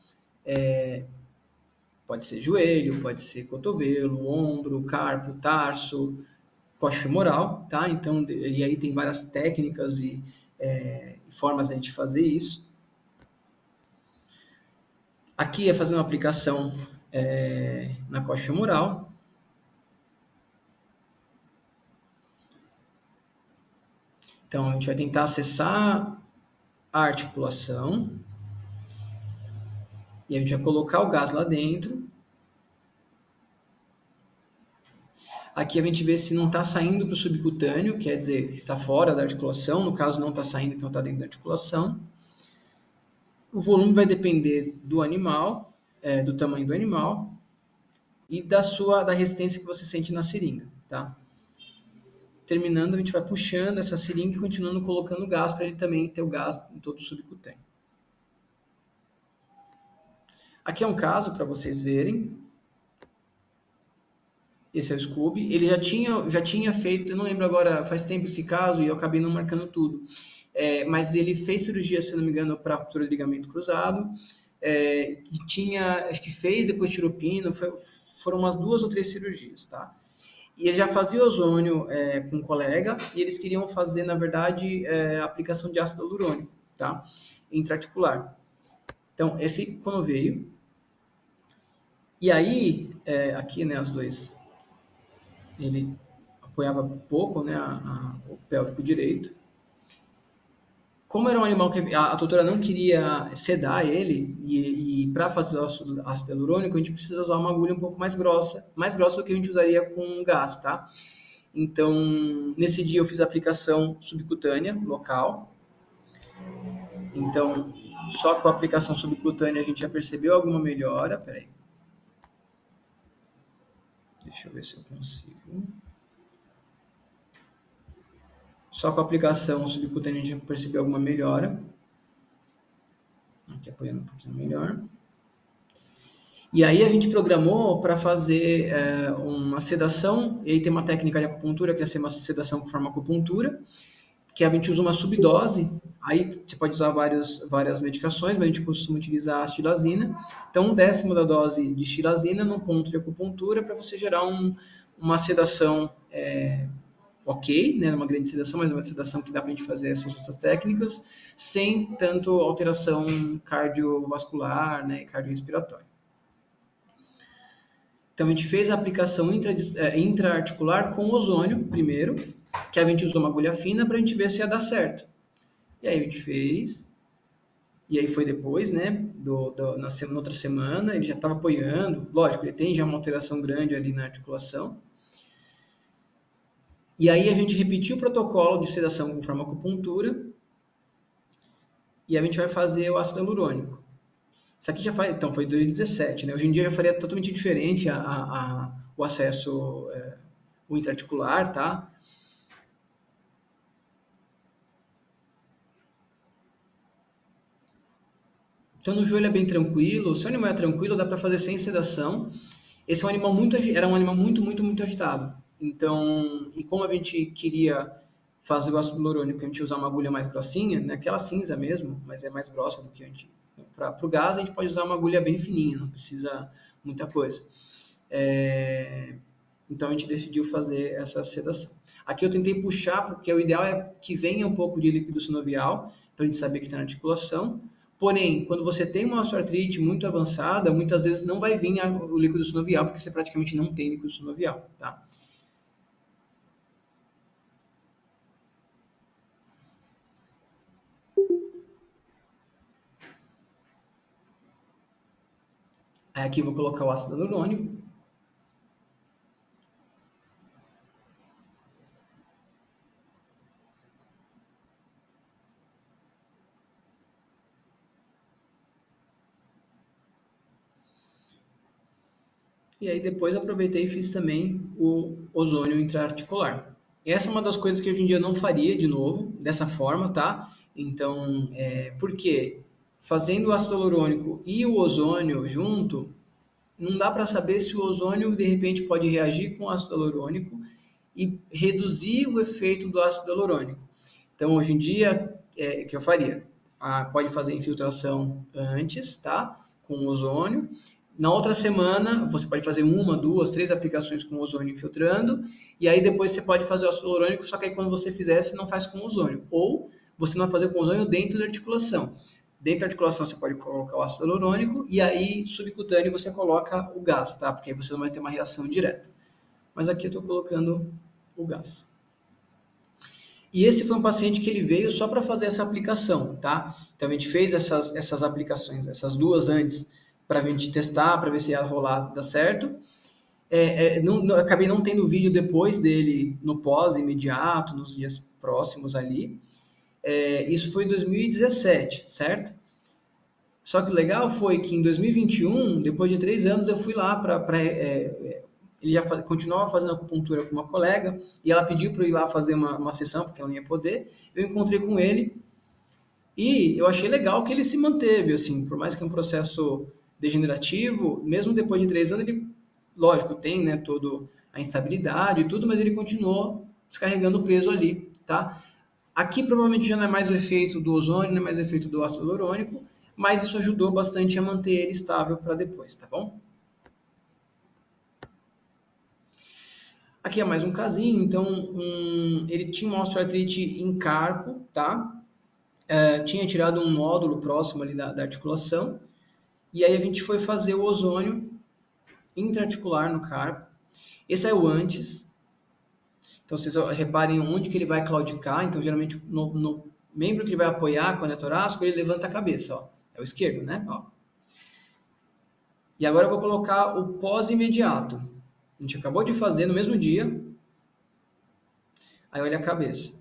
S2: Pode ser joelho, pode ser cotovelo, ombro, carpo, tarso, coxa femoral, tá? Então, e aí tem várias técnicas e formas de a gente fazer isso. Aqui é fazendo uma aplicação na coxa femoral. Então, a gente vai tentar acessar a articulação. E a gente vai colocar o gás lá dentro. Aqui a gente vê se não está saindo para o subcutâneo, quer dizer, que está fora da articulação. No caso, não está saindo, então está dentro da articulação. O volume vai depender do animal, do tamanho do animal e da resistência que você sente na seringa, tá? Terminando, a gente vai puxando essa seringa e continuando colocando gás para ele também ter o gás em todo o subcutâneo. Aqui é um caso para vocês verem. Esse é o Scooby. Ele já tinha feito, eu não lembro agora, faz tempo esse caso e eu acabei não marcando tudo. Mas ele fez cirurgia, se não me engano, para ruptura de ligamento cruzado. E acho que fez, depois tirou pino. Foram umas 2 ou 3 cirurgias, tá? E ele já fazia ozônio com um colega e eles queriam fazer, na verdade, aplicação de ácido hialurônico, tá? Intraarticular. Então, esse quando veio. E aí, aqui, né, os dois, ele apoiava pouco, né, o pélvico direito. Como era um animal que a tutora não queria sedar ele, e para fazer o ácido hialurônico, a gente precisa usar uma agulha um pouco mais grossa do que a gente usaria com gás, tá? Então, nesse dia eu fiz a aplicação subcutânea, local. Então, só com a aplicação subcutânea a gente já percebeu alguma melhora. Peraí. Deixa eu ver se eu consigo. Só com a aplicação subcutânea a gente percebeu alguma melhora. Aqui apoiando um pouquinho melhor. E aí a gente programou para fazer uma sedação, e aí tem uma técnica de acupuntura, que é uma sedação com farmacopuntura, que a gente usa uma subdose, aí você pode usar várias medicações, mas a gente costuma utilizar a xilazina. Então, 1/10 da dose de xilazina num ponto de acupuntura para você gerar uma sedação ok, né, uma grande sedação, mas uma sedação que dá para a gente fazer essas outras técnicas, sem tanto alteração cardiovascular, né, cardiorrespiratória. Então, a gente fez a aplicação intraarticular com ozônio, primeiro, que a gente usou uma agulha fina para a gente ver se ia dar certo. E aí a gente fez, e aí foi depois, né, na outra semana, ele já estava apoiando, lógico, ele tem já uma alteração grande ali na articulação. E aí a gente repetiu o protocolo de sedação com farmacopuntura, e a gente vai fazer o ácido hialurônico. Isso aqui já faz, então foi 2017, né? Hoje em dia já faria totalmente diferente o acesso, o intraarticular, tá? Então no joelho é bem tranquilo, se o animal é tranquilo, dá para fazer sem sedação. Esse é um animal era um animal muito, muito, muito agitado. Então, e como a gente queria fazer o ácido hialurônico, a gente usar uma agulha mais grossinha, né? Aquela cinza mesmo, mas é mais grossa do que a gente. Para o gás, a gente pode usar uma agulha bem fininha, não precisa muita coisa. Então a gente decidiu fazer essa sedação. Aqui eu tentei puxar, porque o ideal é que venha um pouco de líquido sinovial, para a gente saber que está na articulação. Porém, quando você tem uma osteoartrite muito avançada, muitas vezes não vai vir o líquido sinovial, porque você praticamente não tem líquido sinovial, tá? Aí aqui eu vou colocar o ácido hialurônico. E aí depois aproveitei e fiz também o ozônio intraarticular. Essa é uma das coisas que hoje em dia eu não faria de novo, dessa forma, tá? Então, por quê? Fazendo o ácido hialurônico e o ozônio junto, não dá para saber se o ozônio de repente pode reagir com o ácido hialurônico e reduzir o efeito do ácido hialurônico. Então, hoje em dia, o que eu faria? Pode fazer infiltração antes, tá? Com ozônio. Na outra semana, você pode fazer uma, duas, três aplicações com ozônio infiltrando, e aí depois você pode fazer o ácido hialurônico, só que aí quando você fizer, você não faz com ozônio. Ou você não vai fazer com ozônio dentro da articulação. Dentro da articulação você pode colocar o ácido hialurônico, e aí subcutâneo você coloca o gás, tá? Porque aí você não vai ter uma reação direta. Mas aqui eu estou colocando o gás. E esse foi um paciente que ele veio só para fazer essa aplicação, tá? Então a gente fez essas aplicações, essas duas antes, para a gente testar, para ver se ia rolar, dar certo. Acabei não tendo vídeo depois dele no pós imediato, nos dias próximos ali. Isso foi em 2017, certo? Só que o legal foi que em 2021, depois de 3 anos, eu fui lá ele já continuava fazendo acupuntura com uma colega e ela pediu para eu ir lá fazer uma sessão, porque ela não ia poder. Eu encontrei com ele e eu achei legal que ele se manteve, assim, por mais que é um processo degenerativo, mesmo depois de 3 anos, ele, lógico, tem, né, toda a instabilidade e tudo, mas ele continuou descarregando o peso ali, tá? Aqui provavelmente já não é mais o efeito do ozônio, não é mais o efeito do ácido hialurônico, mas isso ajudou bastante a manter ele estável para depois, tá bom? Aqui é mais um casinho, então ele tinha uma osteoartrite em carpo, tá? Tinha tirado um nódulo próximo ali da articulação, e aí a gente foi fazer o ozônio intraarticular no carpo. Esse é o antes. Então vocês reparem onde que ele vai claudicar, então geralmente no membro que ele vai apoiar quando é torácico, ele levanta a cabeça, ó. É o esquerdo, né? Ó. E agora eu vou colocar o pós-imediato. A gente acabou de fazer no mesmo dia. Aí olha a cabeça.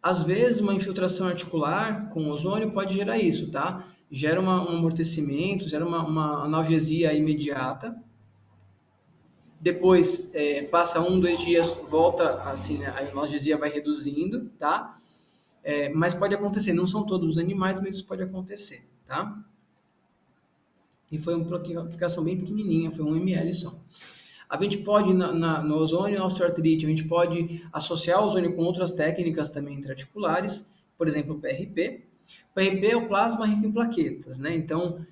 S2: Às vezes, uma infiltração articular com ozônio pode gerar isso, tá? Gera um amortecimento, gera uma analgesia imediata. Depois, passa 1, 2 dias, volta, assim, né? A analgesia vai reduzindo, tá? Mas pode acontecer, não são todos os animais, mas isso pode acontecer, tá? E foi uma aplicação bem pequenininha, foi 1 ml só. A gente pode, no ozônio osteoartrite, a gente pode associar o ozônio com outras técnicas também intraarticulares, por exemplo, o PRP. O PRP é o plasma rico em plaquetas, né? Então,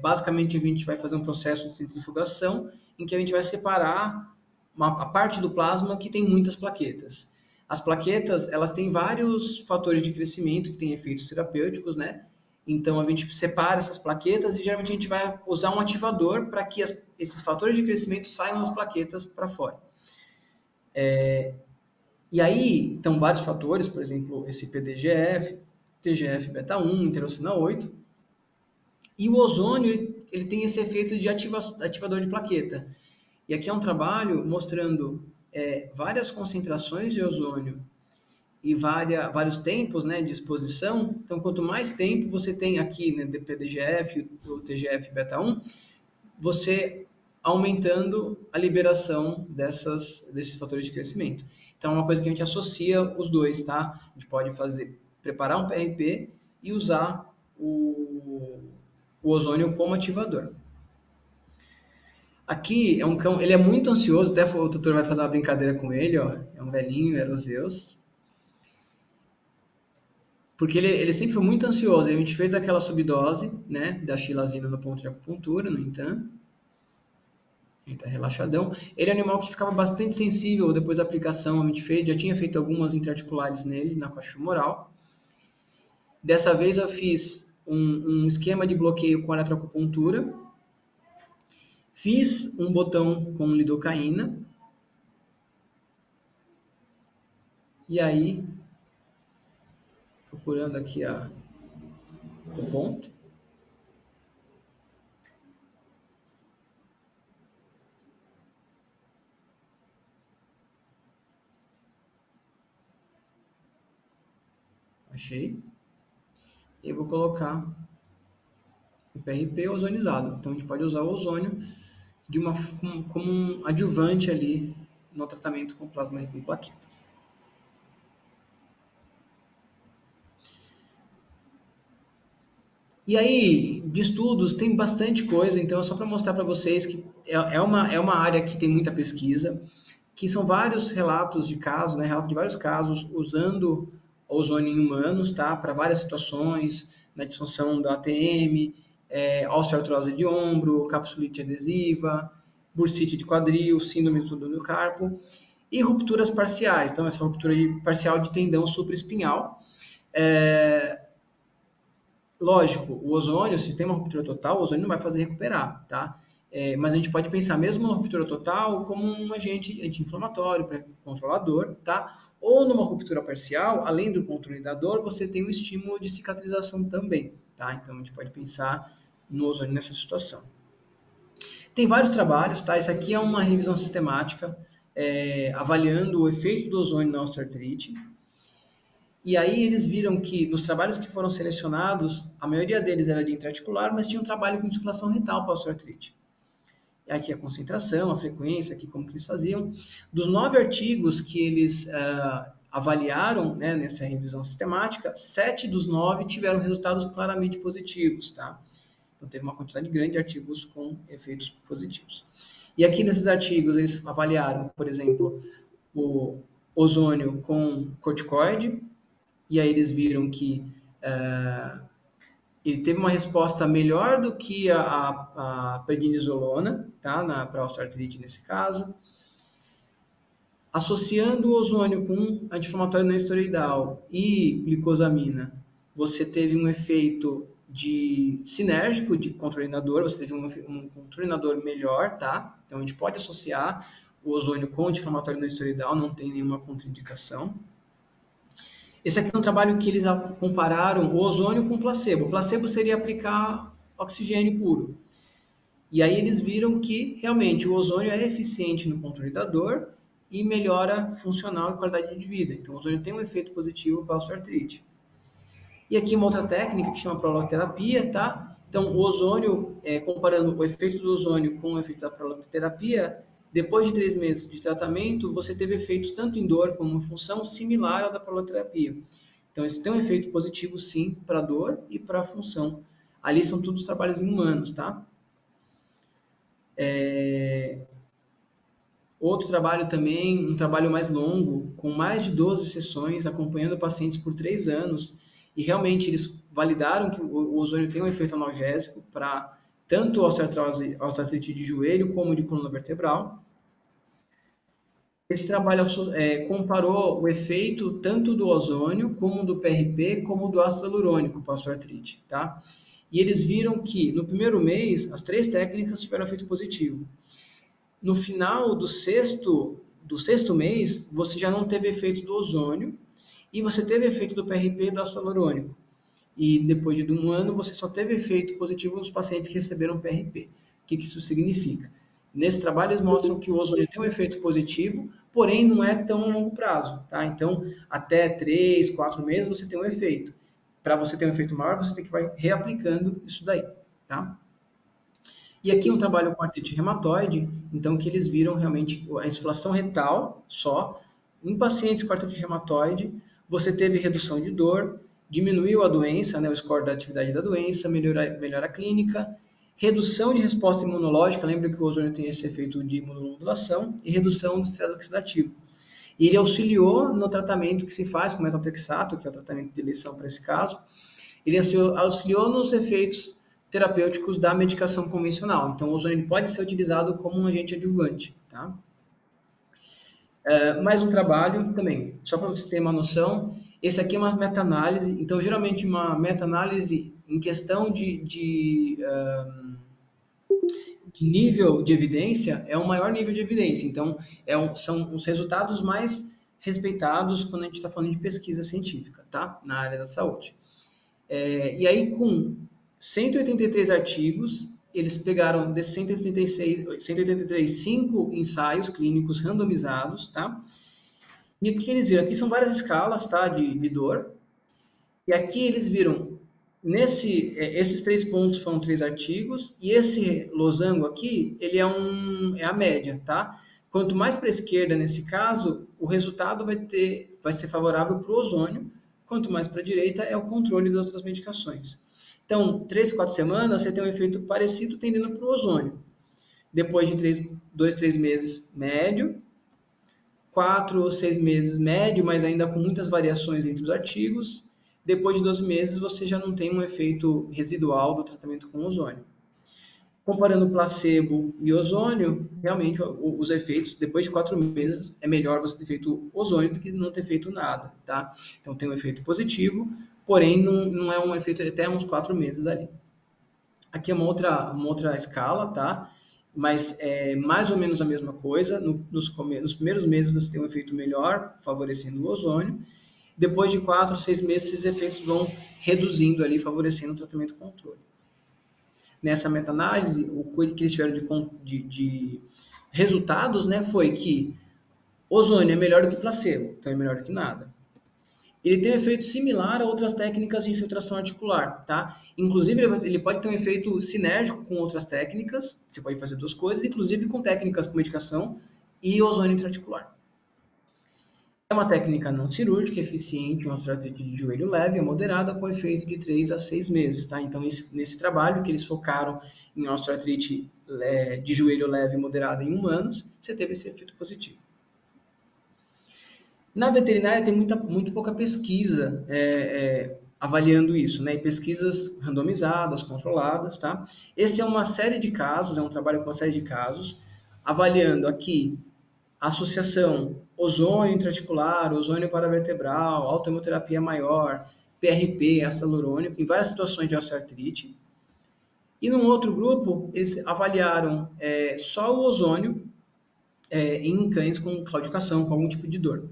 S2: basicamente, a gente vai fazer um processo de centrifugação em que a gente vai separar a parte do plasma que tem muitas plaquetas. As plaquetas, elas têm vários fatores de crescimento que têm efeitos terapêuticos, né? Então, a gente separa essas plaquetas e geralmente a gente vai usar um ativador para que esses fatores de crescimento saiam das plaquetas para fora. E aí, então, vários fatores, por exemplo, esse PDGF, TGF-beta1, interleucina 8. E o ozônio, ele tem esse efeito de ativador de plaqueta. E aqui é um trabalho mostrando várias concentrações de ozônio e vários tempos, né, de exposição. Então, quanto mais tempo você tem aqui, né, do PDGF, o TGF-beta1, você aumentando a liberação desses fatores de crescimento. Então, é uma coisa que a gente associa os dois, tá? A gente pode preparar um PRP e usar o ozônio como ativador. Aqui é um cão, ele é muito ansioso, até o tutor vai fazer uma brincadeira com ele, ó. É um velhinho, Eroseus. Porque ele sempre foi muito ansioso. A gente fez aquela subdose, né, da xilazina no ponto de acupuntura, no entanto. Ele está relaxadão. Ele é um animal que ficava bastante sensível depois da aplicação. A gente fez, já tinha feito algumas intraarticulares nele, na coxa femoral. Dessa vez eu fiz um esquema de bloqueio com eletroacupuntura. Fiz um botão com lidocaína. E aí, procurando aqui o ponto. Achei. Eu vou colocar o PRP ozonizado. Então, a gente pode usar o ozônio como um adjuvante ali no tratamento com plasma rico em plaquetas. E aí, de estudos, tem bastante coisa, então é só para mostrar para vocês que é uma área que tem muita pesquisa, que são vários relatos de casos, né, relato de vários casos usando ozônio em humanos, tá, para várias situações, na disfunção do ATM, osteoartrose de ombro, capsulite adesiva, bursite de quadril, síndrome do túnel do carpo e rupturas parciais. Então, essa ruptura parcial de tendão supraespinhal. Lógico, o ozônio, se tem uma ruptura total, o ozônio não vai fazer recuperar, tá? Mas a gente pode pensar mesmo numa ruptura total como um agente anti-inflamatório, controlador, tá? Ou numa ruptura parcial, além do controle da dor, você tem um estímulo de cicatrização também, tá? Então a gente pode pensar no ozônio nessa situação. Tem vários trabalhos, tá? Esse aqui é uma revisão sistemática avaliando o efeito do ozônio na osteoartrite. E aí eles viram que nos trabalhos que foram selecionados, a maioria deles era de intraarticular, mas tinha um trabalho com insuflação retal para a osteoartrite. Aqui a concentração, a frequência, aqui como que eles faziam. Dos 9 artigos que eles avaliaram, né, nessa revisão sistemática, 7 dos 9 tiveram resultados claramente positivos, tá? Então teve uma quantidade grande de artigos com efeitos positivos. E aqui nesses artigos eles avaliaram, por exemplo, o ozônio com corticoide, e aí eles viram que ele teve uma resposta melhor do que a prednisolona, tá? Para a osteoartrite nesse caso. Associando o ozônio com anti-inflamatório não esteroidal e glicosamina, você teve um efeito sinérgico de controlinador, você teve um controlinador melhor, tá? Então a gente pode associar o ozônio com anti-inflamatório não esteroidal, não tem nenhuma contraindicação. Esse aqui é um trabalho que eles compararam o ozônio com placebo. O placebo seria aplicar oxigênio puro. E aí eles viram que realmente o ozônio é eficiente no controle da dor e melhora funcional e qualidade de vida. Então o ozônio tem um efeito positivo para a osteoartrite. E aqui uma outra técnica que chama proloterapia, tá? Então o ozônio, comparando o efeito do ozônio com o efeito da proloterapia, depois de 3 meses de tratamento, você teve efeitos tanto em dor como em função similar ao da proloterapia. Então, esse tem um efeito positivo, sim, para a dor e para a função. Ali são todos trabalhos em humanos, tá? Outro trabalho também, um trabalho mais longo, com mais de 12 sessões, acompanhando pacientes por 3 anos, e realmente eles validaram que o ozônio tem um efeito analgésico para tanto osteoartrite de joelho como de coluna vertebral. Esse trabalho comparou o efeito tanto do ozônio, como do PRP, como do ácido hialurônico para a osteoartrite, tá? E eles viram que no primeiro mês, as 3 técnicas tiveram efeito positivo. No final do sexto mês, você já não teve efeito do ozônio e você teve efeito do PRP e do ácido hialurônico. E depois de 1 ano, você só teve efeito positivo nos pacientes que receberam PRP. O que isso significa? Nesse trabalho, eles mostram que o ozônio tem um efeito positivo, porém não é tão a longo prazo, tá? Então, até 3, 4 meses você tem um efeito. Para você ter um efeito maior, você tem que ir reaplicando isso daí, tá? E aqui um trabalho com artrite reumatoide, então que eles viram realmente a insuflação retal só, em pacientes com artrite reumatoide, você teve redução de dor, diminuiu a doença, né, o score da atividade da doença, melhora a clínica, redução de resposta imunológica, lembra que o ozônio tem esse efeito de imunomodulação, e redução do estresse oxidativo. E ele auxiliou no tratamento que se faz com metaltrexato, que é o tratamento de eleição para esse caso, ele auxiliou nos efeitos terapêuticos da medicação convencional. Então, o ozônio pode ser utilizado como um agente adjuvante, tá? Mais um trabalho também, só para você ter uma noção, esse aqui é uma meta-análise, então geralmente uma meta-análise em questão de nível de evidência é um maior nível de evidência, então são os resultados mais respeitados quando a gente está falando de pesquisa científica, tá? Na área da saúde. E aí com 183 artigos, eles pegaram desses 183, 5 ensaios clínicos randomizados, tá? E o que eles viram? Aqui são várias escalas, tá? De dor. E aqui eles viram, esses 3 pontos foram 3 artigos, e esse losango aqui, ele é a média, tá? Quanto mais para a esquerda, nesse caso, o resultado vai ser favorável para o ozônio, quanto mais para a direita é o controle das outras medicações. Então, 3, 4 semanas, você tem um efeito parecido tendendo para o ozônio. Depois de 2, 3 meses, médio. 4 ou 6 meses, médio, mas ainda com muitas variações entre os artigos. Depois de 12 meses, você já não tem um efeito residual do tratamento com ozônio. Comparando placebo e ozônio, realmente os efeitos, depois de 4 meses, é melhor você ter feito ozônio do que não ter feito nada, tá? Então tem um efeito positivo, porém não é um efeito até uns 4 meses ali. Aqui é uma outra escala, tá? Mas é mais ou menos a mesma coisa. Nos primeiros meses você tem um efeito melhor, favorecendo o ozônio. Depois de 4, 6 meses, esses efeitos vão reduzindo ali, favorecendo o tratamento controle. Nessa meta-análise, o que eles tiveram de resultados, né, foi que ozônio é melhor do que placebo, então é melhor do que nada. Ele tem um efeito similar a outras técnicas de infiltração articular, tá? Inclusive, ele pode ter um efeito sinérgico com outras técnicas, você pode fazer 2 coisas, inclusive com técnicas com medicação e ozônio intraarticular. É uma técnica não cirúrgica, eficiente, uma osteoartrite de joelho leve e moderada, com efeito de 3 a 6 meses, tá? Então, nesse trabalho, que eles focaram em osteoartrite de joelho leve e moderada em humanos, você teve esse efeito positivo. Na veterinária tem muito pouca pesquisa avaliando isso, né? E pesquisas randomizadas, controladas, tá? Esse é uma série de casos, é um trabalho com uma série de casos, avaliando aqui a associação ozônio intraarticular, ozônio paravertebral, autohemoterapia maior, PRP, ácido hialurônico, em várias situações de osteoartrite. E num outro grupo, eles avaliaram só o ozônio em cães com claudicação, com algum tipo de dor.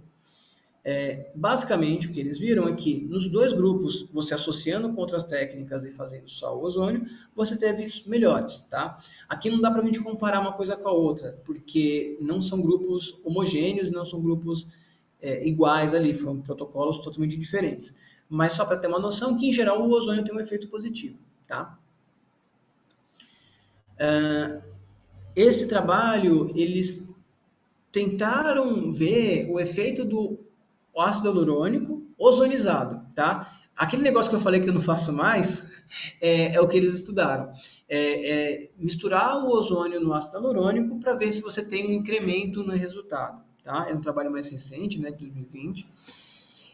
S2: Basicamente, o que eles viram é que nos 2 grupos, você associando com outras técnicas e fazendo só o ozônio, você teve melhores, tá? Aqui não dá para a gente comparar uma coisa com a outra, porque não são grupos homogêneos, não são grupos iguais ali, foram protocolos totalmente diferentes. Mas só para ter uma noção que, em geral, o ozônio tem um efeito positivo, tá? Esse trabalho, eles tentaram ver o efeito do ácido hialurônico ozonizado, tá? Aquele negócio que eu falei que eu não faço mais é o que eles estudaram. Misturar o ozônio no ácido hialurônico para ver se você tem um incremento no resultado, tá? É um trabalho mais recente, né, de 2020.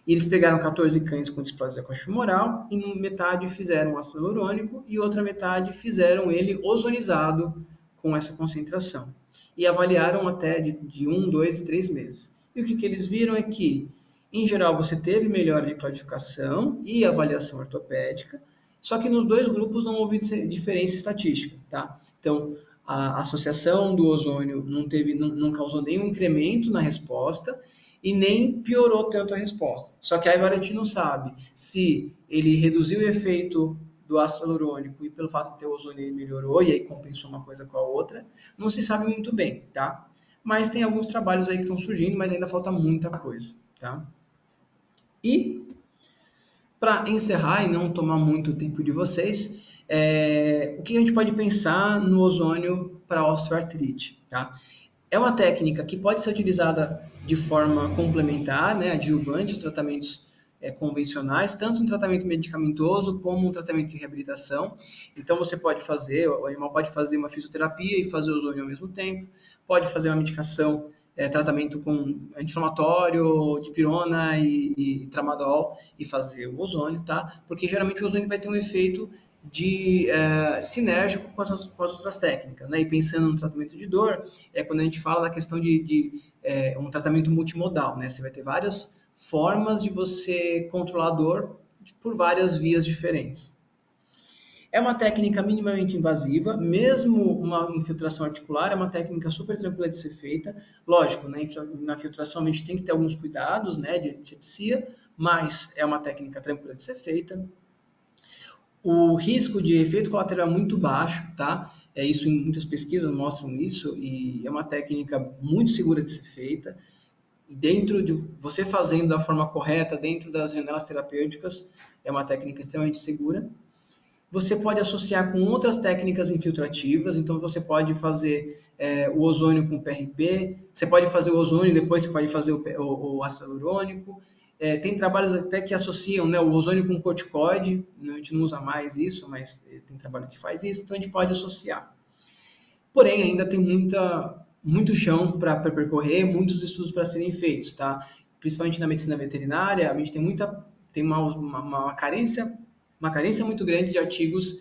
S2: E eles pegaram 14 cães com displasia coxofemoral e metade fizeram ácido hialurônico e outra metade fizeram ele ozonizado com essa concentração. E avaliaram até de 1, 2 e 3 meses. E o que eles viram é que, em geral, você teve melhora de claudicação e avaliação ortopédica, só que nos 2 grupos não houve diferença estatística, tá? Então, a associação do ozônio não causou nenhum incremento na resposta e nem piorou tanto a resposta. Só que agora a gente não sabe se ele reduziu o efeito do ácido hialurônico e pelo fato de ter o ozônio ele melhorou e aí compensou uma coisa com a outra, não se sabe muito bem, tá? Mas tem alguns trabalhos aí que estão surgindo, mas ainda falta muita coisa, tá? E, para encerrar e não tomar muito tempo de vocês, o que a gente pode pensar no ozônio para osteoartrite, tá? É uma técnica que pode ser utilizada de forma complementar, né, adjuvante aos tratamentos convencionais, tanto em tratamento medicamentoso como em tratamento de reabilitação. Então, você pode fazer, o animal pode fazer uma fisioterapia e fazer ozônio ao mesmo tempo, pode fazer uma medicação, tratamento com anti-inflamatório, dipirona e tramadol e fazer o ozônio, tá? Porque geralmente o ozônio vai ter um efeito sinérgico com as outras técnicas, né? E pensando no tratamento de dor, quando a gente fala da questão de um tratamento multimodal, né? Você vai ter várias formas de você controlar a dor por várias vias diferentes. É uma técnica minimamente invasiva, mesmo uma infiltração articular, é uma técnica super tranquila de ser feita. Lógico, né, na infiltração a gente tem que ter alguns cuidados, né, de antisepsia, mas é uma técnica tranquila de ser feita. O risco de efeito colateral é muito baixo, tá? Isso em muitas pesquisas mostram isso, e é uma técnica muito segura de ser feita. dentro de você fazendo da forma correta, dentro das janelas terapêuticas, é uma técnica extremamente segura. Você pode associar com outras técnicas infiltrativas, então você pode fazer o ozônio com PRP, você pode fazer o ozônio e depois você pode fazer o ácido hialurônico. Tem trabalhos até que associam, né, o ozônio com corticoide, a gente não usa mais isso, mas tem trabalho que faz isso, então a gente pode associar. Porém, ainda tem muito chão para percorrer, muitos estudos para serem feitos, tá? Principalmente na medicina veterinária, a gente tem uma carência muito grande de artigos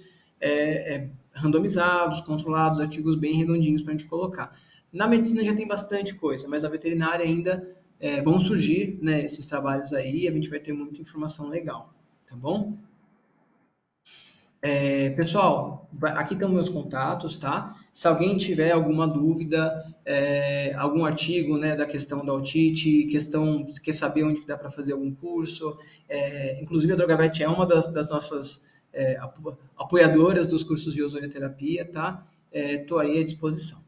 S2: randomizados, controlados, artigos bem redondinhos para a gente colocar. Na medicina já tem bastante coisa, mas na veterinária ainda vão surgir, né, esses trabalhos aí e a gente vai ter muita informação legal, tá bom? Pessoal, aqui estão meus contatos, tá? Se alguém tiver alguma dúvida, algum artigo, né, da questão da otite, quer saber onde que dá para fazer algum curso, inclusive a Drogavet é uma das nossas apoiadoras dos cursos de ozonioterapia, tá? Estou aí à disposição.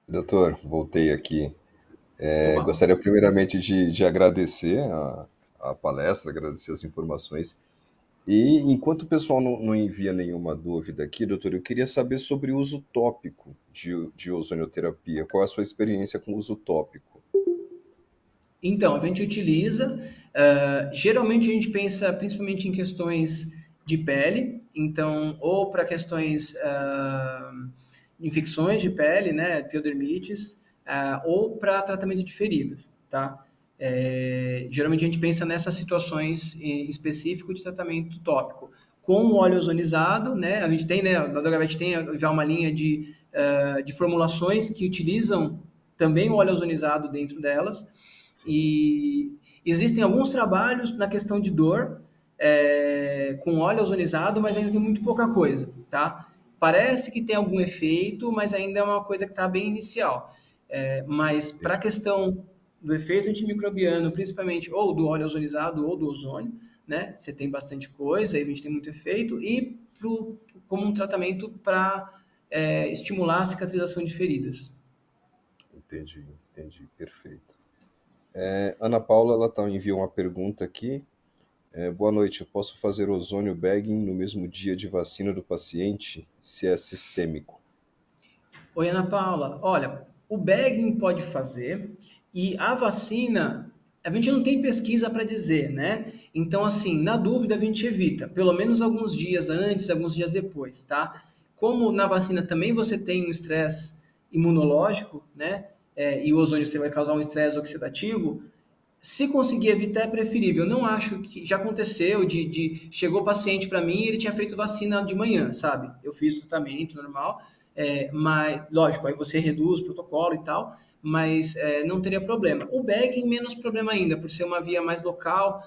S1: Doutor, voltei aqui. Gostaria primeiramente de agradecer a palestra, agradecer as informações. E enquanto o pessoal não envia nenhuma dúvida aqui, doutor, eu queria saber sobre o uso tópico de ozonioterapia. Qual é a sua experiência com o uso tópico?
S2: Então, a gente utiliza, geralmente a gente pensa principalmente em questões de pele, então, ou para questões infecções de pele, né, piodermites, ou para tratamento de feridas, tá? Geralmente a gente pensa nessas situações em específico de tratamento tópico. Com o óleo ozonizado, né, a gente tem, né, a Drogavet tem já uma linha de formulações que utilizam também o óleo ozonizado dentro delas, e existem alguns trabalhos na questão de dor com óleo ozonizado, mas ainda tem muito pouca coisa, tá? Parece que tem algum efeito, mas ainda é uma coisa que está bem inicial. Mas para a questão do efeito antimicrobiano, principalmente ou do óleo ozonizado ou do ozônio, né? Você tem bastante coisa, aí a gente tem muito efeito, e como um tratamento para estimular a cicatrização de feridas.
S1: Entendi, perfeito. Ana Paula, ela enviou uma pergunta aqui. Boa noite, eu posso fazer ozônio bagging no mesmo dia de vacina do paciente, se é sistêmico?
S2: Oi, Ana Paula. Olha, o bagging pode fazer e a vacina, a gente não tem pesquisa para dizer, né? Então, assim, na dúvida a gente evita, pelo menos alguns dias antes, alguns dias depois, tá? Como na vacina também você tem um estresse imunológico, né? E o ozônio você vai causar um estresse oxidativo, se conseguir evitar é preferível. Eu não acho que já aconteceu chegou o paciente para mim e ele tinha feito vacina de manhã, sabe? Eu fiz tratamento normal, mas lógico, aí você reduz o protocolo e tal, mas não teria problema. O bagging menos problema ainda, por ser uma via mais local,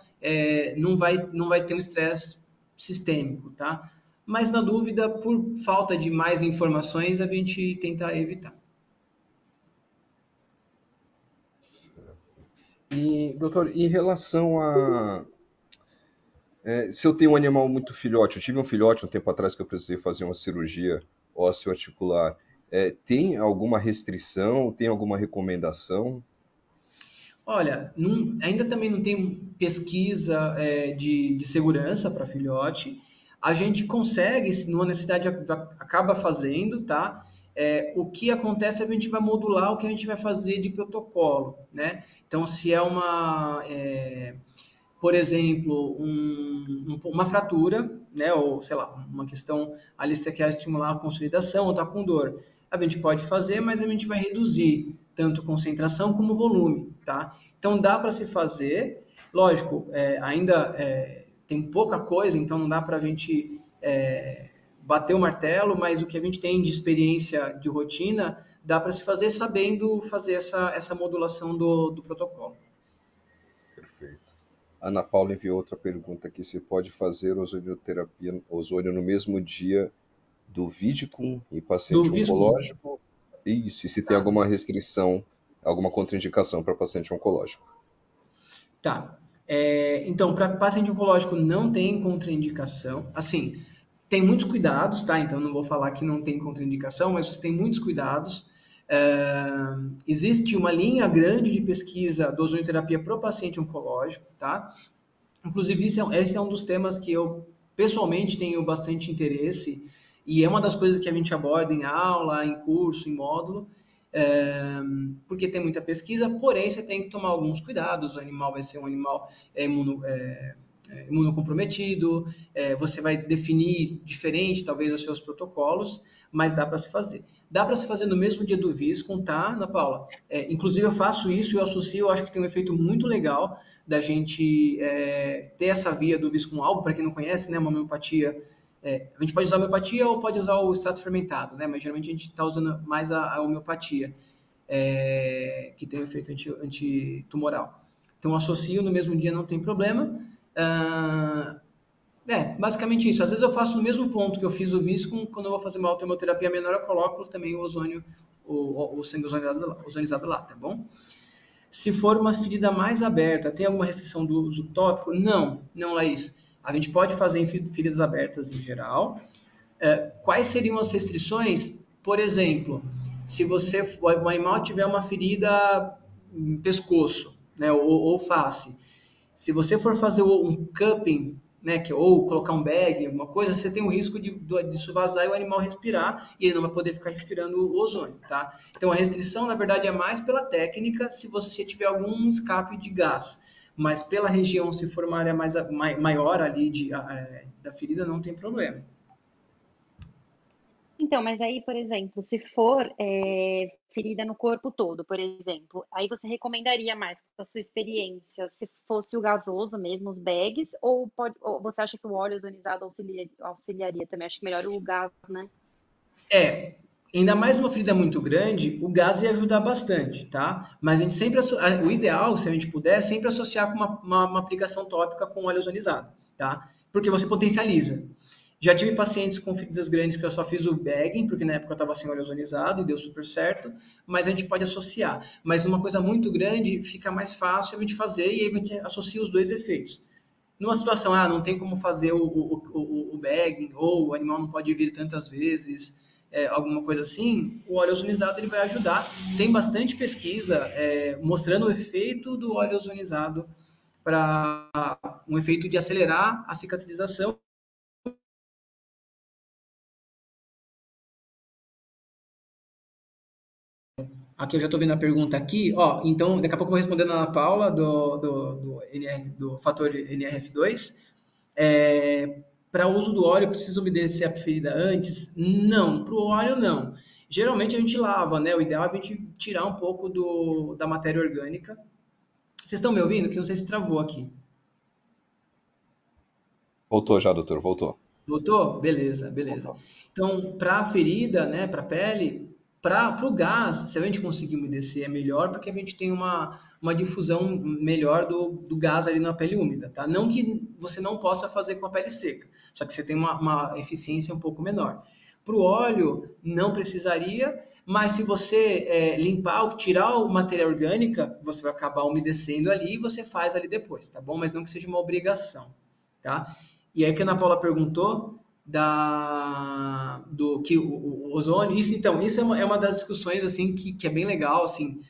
S2: não vai ter um estresse sistêmico, tá? Mas na dúvida, por falta de mais informações, a gente tenta evitar.
S1: E, doutor, em relação a... se eu tenho um animal muito filhote, eu tive um filhote um tempo atrás que eu precisei fazer uma cirurgia ósseo-articular, tem alguma restrição, tem alguma recomendação?
S2: Olha, ainda também não tem pesquisa de segurança para filhote. A gente consegue, se numa necessidade acaba fazendo, tá? O que acontece é que a gente vai modular o que a gente vai fazer de protocolo, né? Então, se é por exemplo, uma fratura, né, ou sei lá, uma questão ali você quer estimular a consolidação ou está com dor, a gente pode fazer, mas a gente vai reduzir tanto concentração como volume, tá? Então dá para se fazer, lógico, ainda tem pouca coisa, então não dá para a gente bater o martelo, mas o que a gente tem de experiência de rotina dá para se fazer sabendo fazer essa modulação do protocolo.
S1: Perfeito. Ana Paula enviou outra pergunta aqui, se pode fazer ozonioterapia, ozônio no mesmo dia do Vidicum em paciente oncológico? Isso, e se tem alguma restrição, alguma contraindicação para paciente oncológico?
S2: Tá. Então, para paciente oncológico não tem contraindicação. Assim, tem muitos cuidados, tá? Então, não vou falar que não tem contraindicação, mas você tem muitos cuidados. Existe uma linha grande de pesquisa da ozonioterapia para o paciente oncológico, tá? Inclusive, esse é um dos temas que eu, pessoalmente, tenho bastante interesse e é uma das coisas que a gente aborda em aula, em curso, em módulo, porque tem muita pesquisa, porém, você tem que tomar alguns cuidados. O animal vai ser um animal imunocomprometido, você vai definir diferente, talvez, os seus protocolos, mas dá para se fazer. Dá para se fazer no mesmo dia do Viscom, tá, Ana Paula? Inclusive, eu faço isso e eu associo, eu acho que tem um efeito muito legal da gente ter essa via do Viscom albo, para quem não conhece, né, uma homeopatia. A gente pode usar a homeopatia ou pode usar o extrato fermentado, né, mas geralmente a gente está usando mais a homeopatia, que tem um efeito antitumoral. Então, associo no mesmo dia, não tem problema. Basicamente isso. Às vezes eu faço no mesmo ponto que eu fiz o Viscom, quando eu vou fazer uma autohemoterapia menor, eu coloco também o ozônio, o sangue ozonizado lá, tá bom? Se for uma ferida mais aberta, tem alguma restrição do uso tópico? Não, Laís. A gente pode fazer em feridas abertas em geral. Quais seriam as restrições? Por exemplo, se o animal tiver uma ferida em pescoço, né, ou face, se você for fazer um cupping, né, ou colocar um bag, alguma coisa, você tem o risco disso vazar e o animal respirar, e ele não vai poder ficar respirando o ozônio, tá? Então, a restrição, na verdade, é mais pela técnica, se você tiver algum escape de gás. Mas pela região, se for uma área maior ali da ferida, não tem problema.
S3: Então, mas aí, por exemplo, se for ferida no corpo todo, por exemplo, aí você recomendaria mais, com a sua experiência, se fosse o gasoso mesmo, os bags, ou você acha que o óleo ozonizado auxiliaria também? Acho que melhor o gás, né?
S2: Ainda mais uma ferida muito grande, o gás ia ajudar bastante, tá? Mas a gente sempre, o ideal, se a gente puder, é sempre associar com uma aplicação tópica com óleo ozonizado, tá? Porque você potencializa. Já tive pacientes com feridas grandes que eu só fiz o bagging, porque na época eu estava sem óleo ozonizado e deu super certo, mas a gente pode associar. Mas numa coisa muito grande, fica mais fácil a gente fazer e aí a gente associa os dois efeitos. Numa situação, não tem como fazer o bagging, ou o animal não pode vir tantas vezes, alguma coisa assim, o óleo ozonizado ele vai ajudar. Tem bastante pesquisa mostrando o efeito do óleo ozonizado para um efeito de acelerar a cicatrização. Aqui eu já estou vendo a pergunta aqui, então daqui a pouco eu vou responder na Ana Paula do fator NRF2. Para uso do óleo, precisa obedecer a ferida antes? Não, para o óleo não. Geralmente a gente lava, né? O ideal é a gente tirar um pouco da matéria orgânica. Vocês estão me ouvindo? Que não sei se travou aqui.
S1: Voltou já, doutor, voltou.
S2: Voltou? Beleza.
S1: Voltou.
S2: Então, para a ferida, né, para a pele, para o gás, se a gente conseguir umedecer é melhor, porque a gente tem uma difusão melhor do gás ali na pele úmida, tá? Não que você não possa fazer com a pele seca, só que você tem uma eficiência um pouco menor. Para o óleo, não precisaria, mas se você limpar, tirar a matéria orgânica, você vai acabar umedecendo ali e você faz ali depois, tá bom? Mas não que seja uma obrigação, tá? E aí que a Ana Paula perguntou do que o ozônio, isso é uma das discussões assim que é bem legal, assim,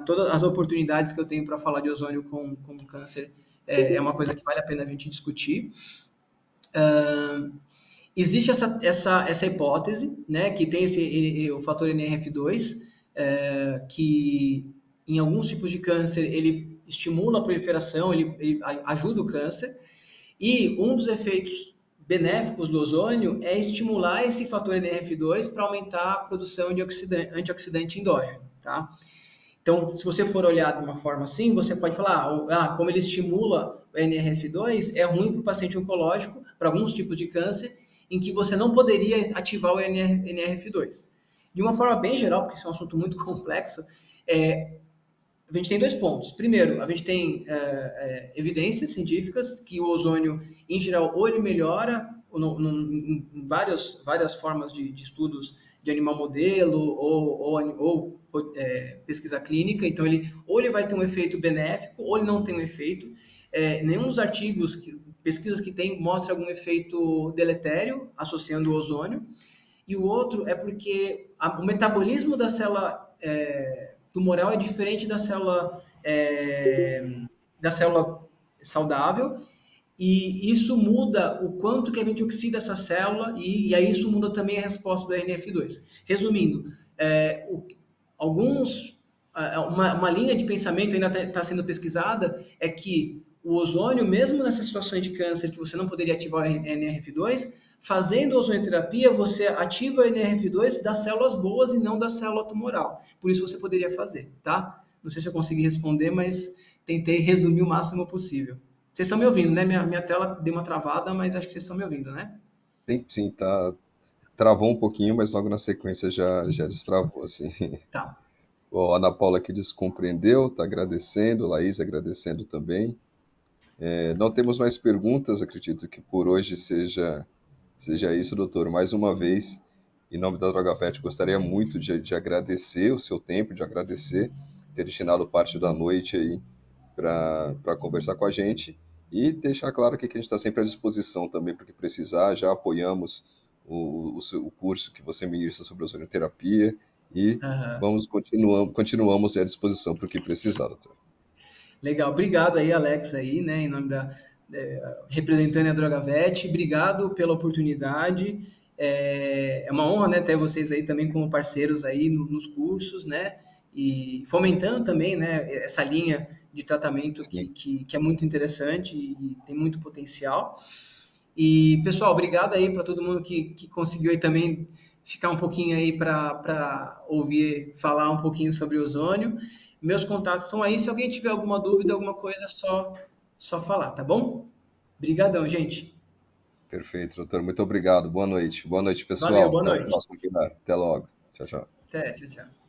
S2: todas as oportunidades que eu tenho para falar de ozônio com câncer, é uma coisa que vale a pena a gente discutir. Existe essa hipótese, né, que tem o fator NRF2, que em alguns tipos de câncer ele estimula a proliferação, ele ajuda o câncer, e um dos efeitos benéficos do ozônio é estimular esse fator NRF2 para aumentar a produção de antioxidante endógeno, tá? Então, se você for olhar de uma forma assim, você pode falar, como ele estimula o NRF2, é ruim para o paciente oncológico, para alguns tipos de câncer, em que você não poderia ativar o NRF2. De uma forma bem geral, porque isso é um assunto muito complexo, a gente tem dois pontos. Primeiro, a gente tem evidências científicas que o ozônio, em geral, ou ele melhora em várias formas de estudos de animal modelo ou pesquisa clínica. Então, ou ele vai ter um efeito benéfico ou ele não tem um efeito. Nenhum dos artigos, pesquisas que tem, mostra algum efeito deletério associando o ozônio. E o outro é porque o metabolismo da célula tumoral é diferente da célula saudável, e isso muda o quanto que a gente oxida essa célula, e aí isso muda também a resposta do NF2. Resumindo, uma linha de pensamento ainda está sendo pesquisada, é que o ozônio, mesmo nessas situações de câncer que você não poderia ativar o NRF2, fazendo ozonioterapia, você ativa o NRF2 das células boas e não da célula tumoral. Por isso você poderia fazer, tá? Não sei se eu consegui responder, mas tentei resumir o máximo possível. Vocês estão me ouvindo, né? Minha tela deu uma travada, mas acho que vocês estão me ouvindo, né?
S1: Sim, tá. Travou um pouquinho, mas logo na sequência já destravou, assim.
S2: Tá.
S1: Bom, a Ana Paula aqui descompreendeu, está agradecendo, Laís agradecendo também. Não temos mais perguntas, acredito que por hoje seja isso, doutor. Mais uma vez, em nome da DrogaVet, gostaria muito de agradecer o seu tempo, de agradecer ter destinado parte da noite aí para conversar com a gente e deixar claro que a gente está sempre à disposição também para o que precisar. Já apoiamos o curso que você ministra sobre ozonioterapia e continuamos à disposição para o que precisar, doutor.
S2: Legal, obrigado aí, Alex, aí, né, em nome representando a DrogaVet, obrigado pela oportunidade, é uma honra, né, ter vocês aí também como parceiros aí nos cursos, né, e fomentando também, né, essa linha de tratamento que é muito interessante e tem muito potencial. E, pessoal, obrigado aí para todo mundo que conseguiu aí também ficar um pouquinho aí para ouvir falar um pouquinho sobre ozônio. Meus contatos estão aí. Se alguém tiver alguma dúvida, alguma coisa, só falar, tá bom? Obrigadão, gente.
S1: Perfeito, doutor. Muito obrigado. Boa noite. Boa noite, pessoal.
S2: Valeu, boa
S1: Até o
S2: noite.
S1: próximo webinar. Até logo. Tchau, tchau.
S2: Até, tchau, tchau.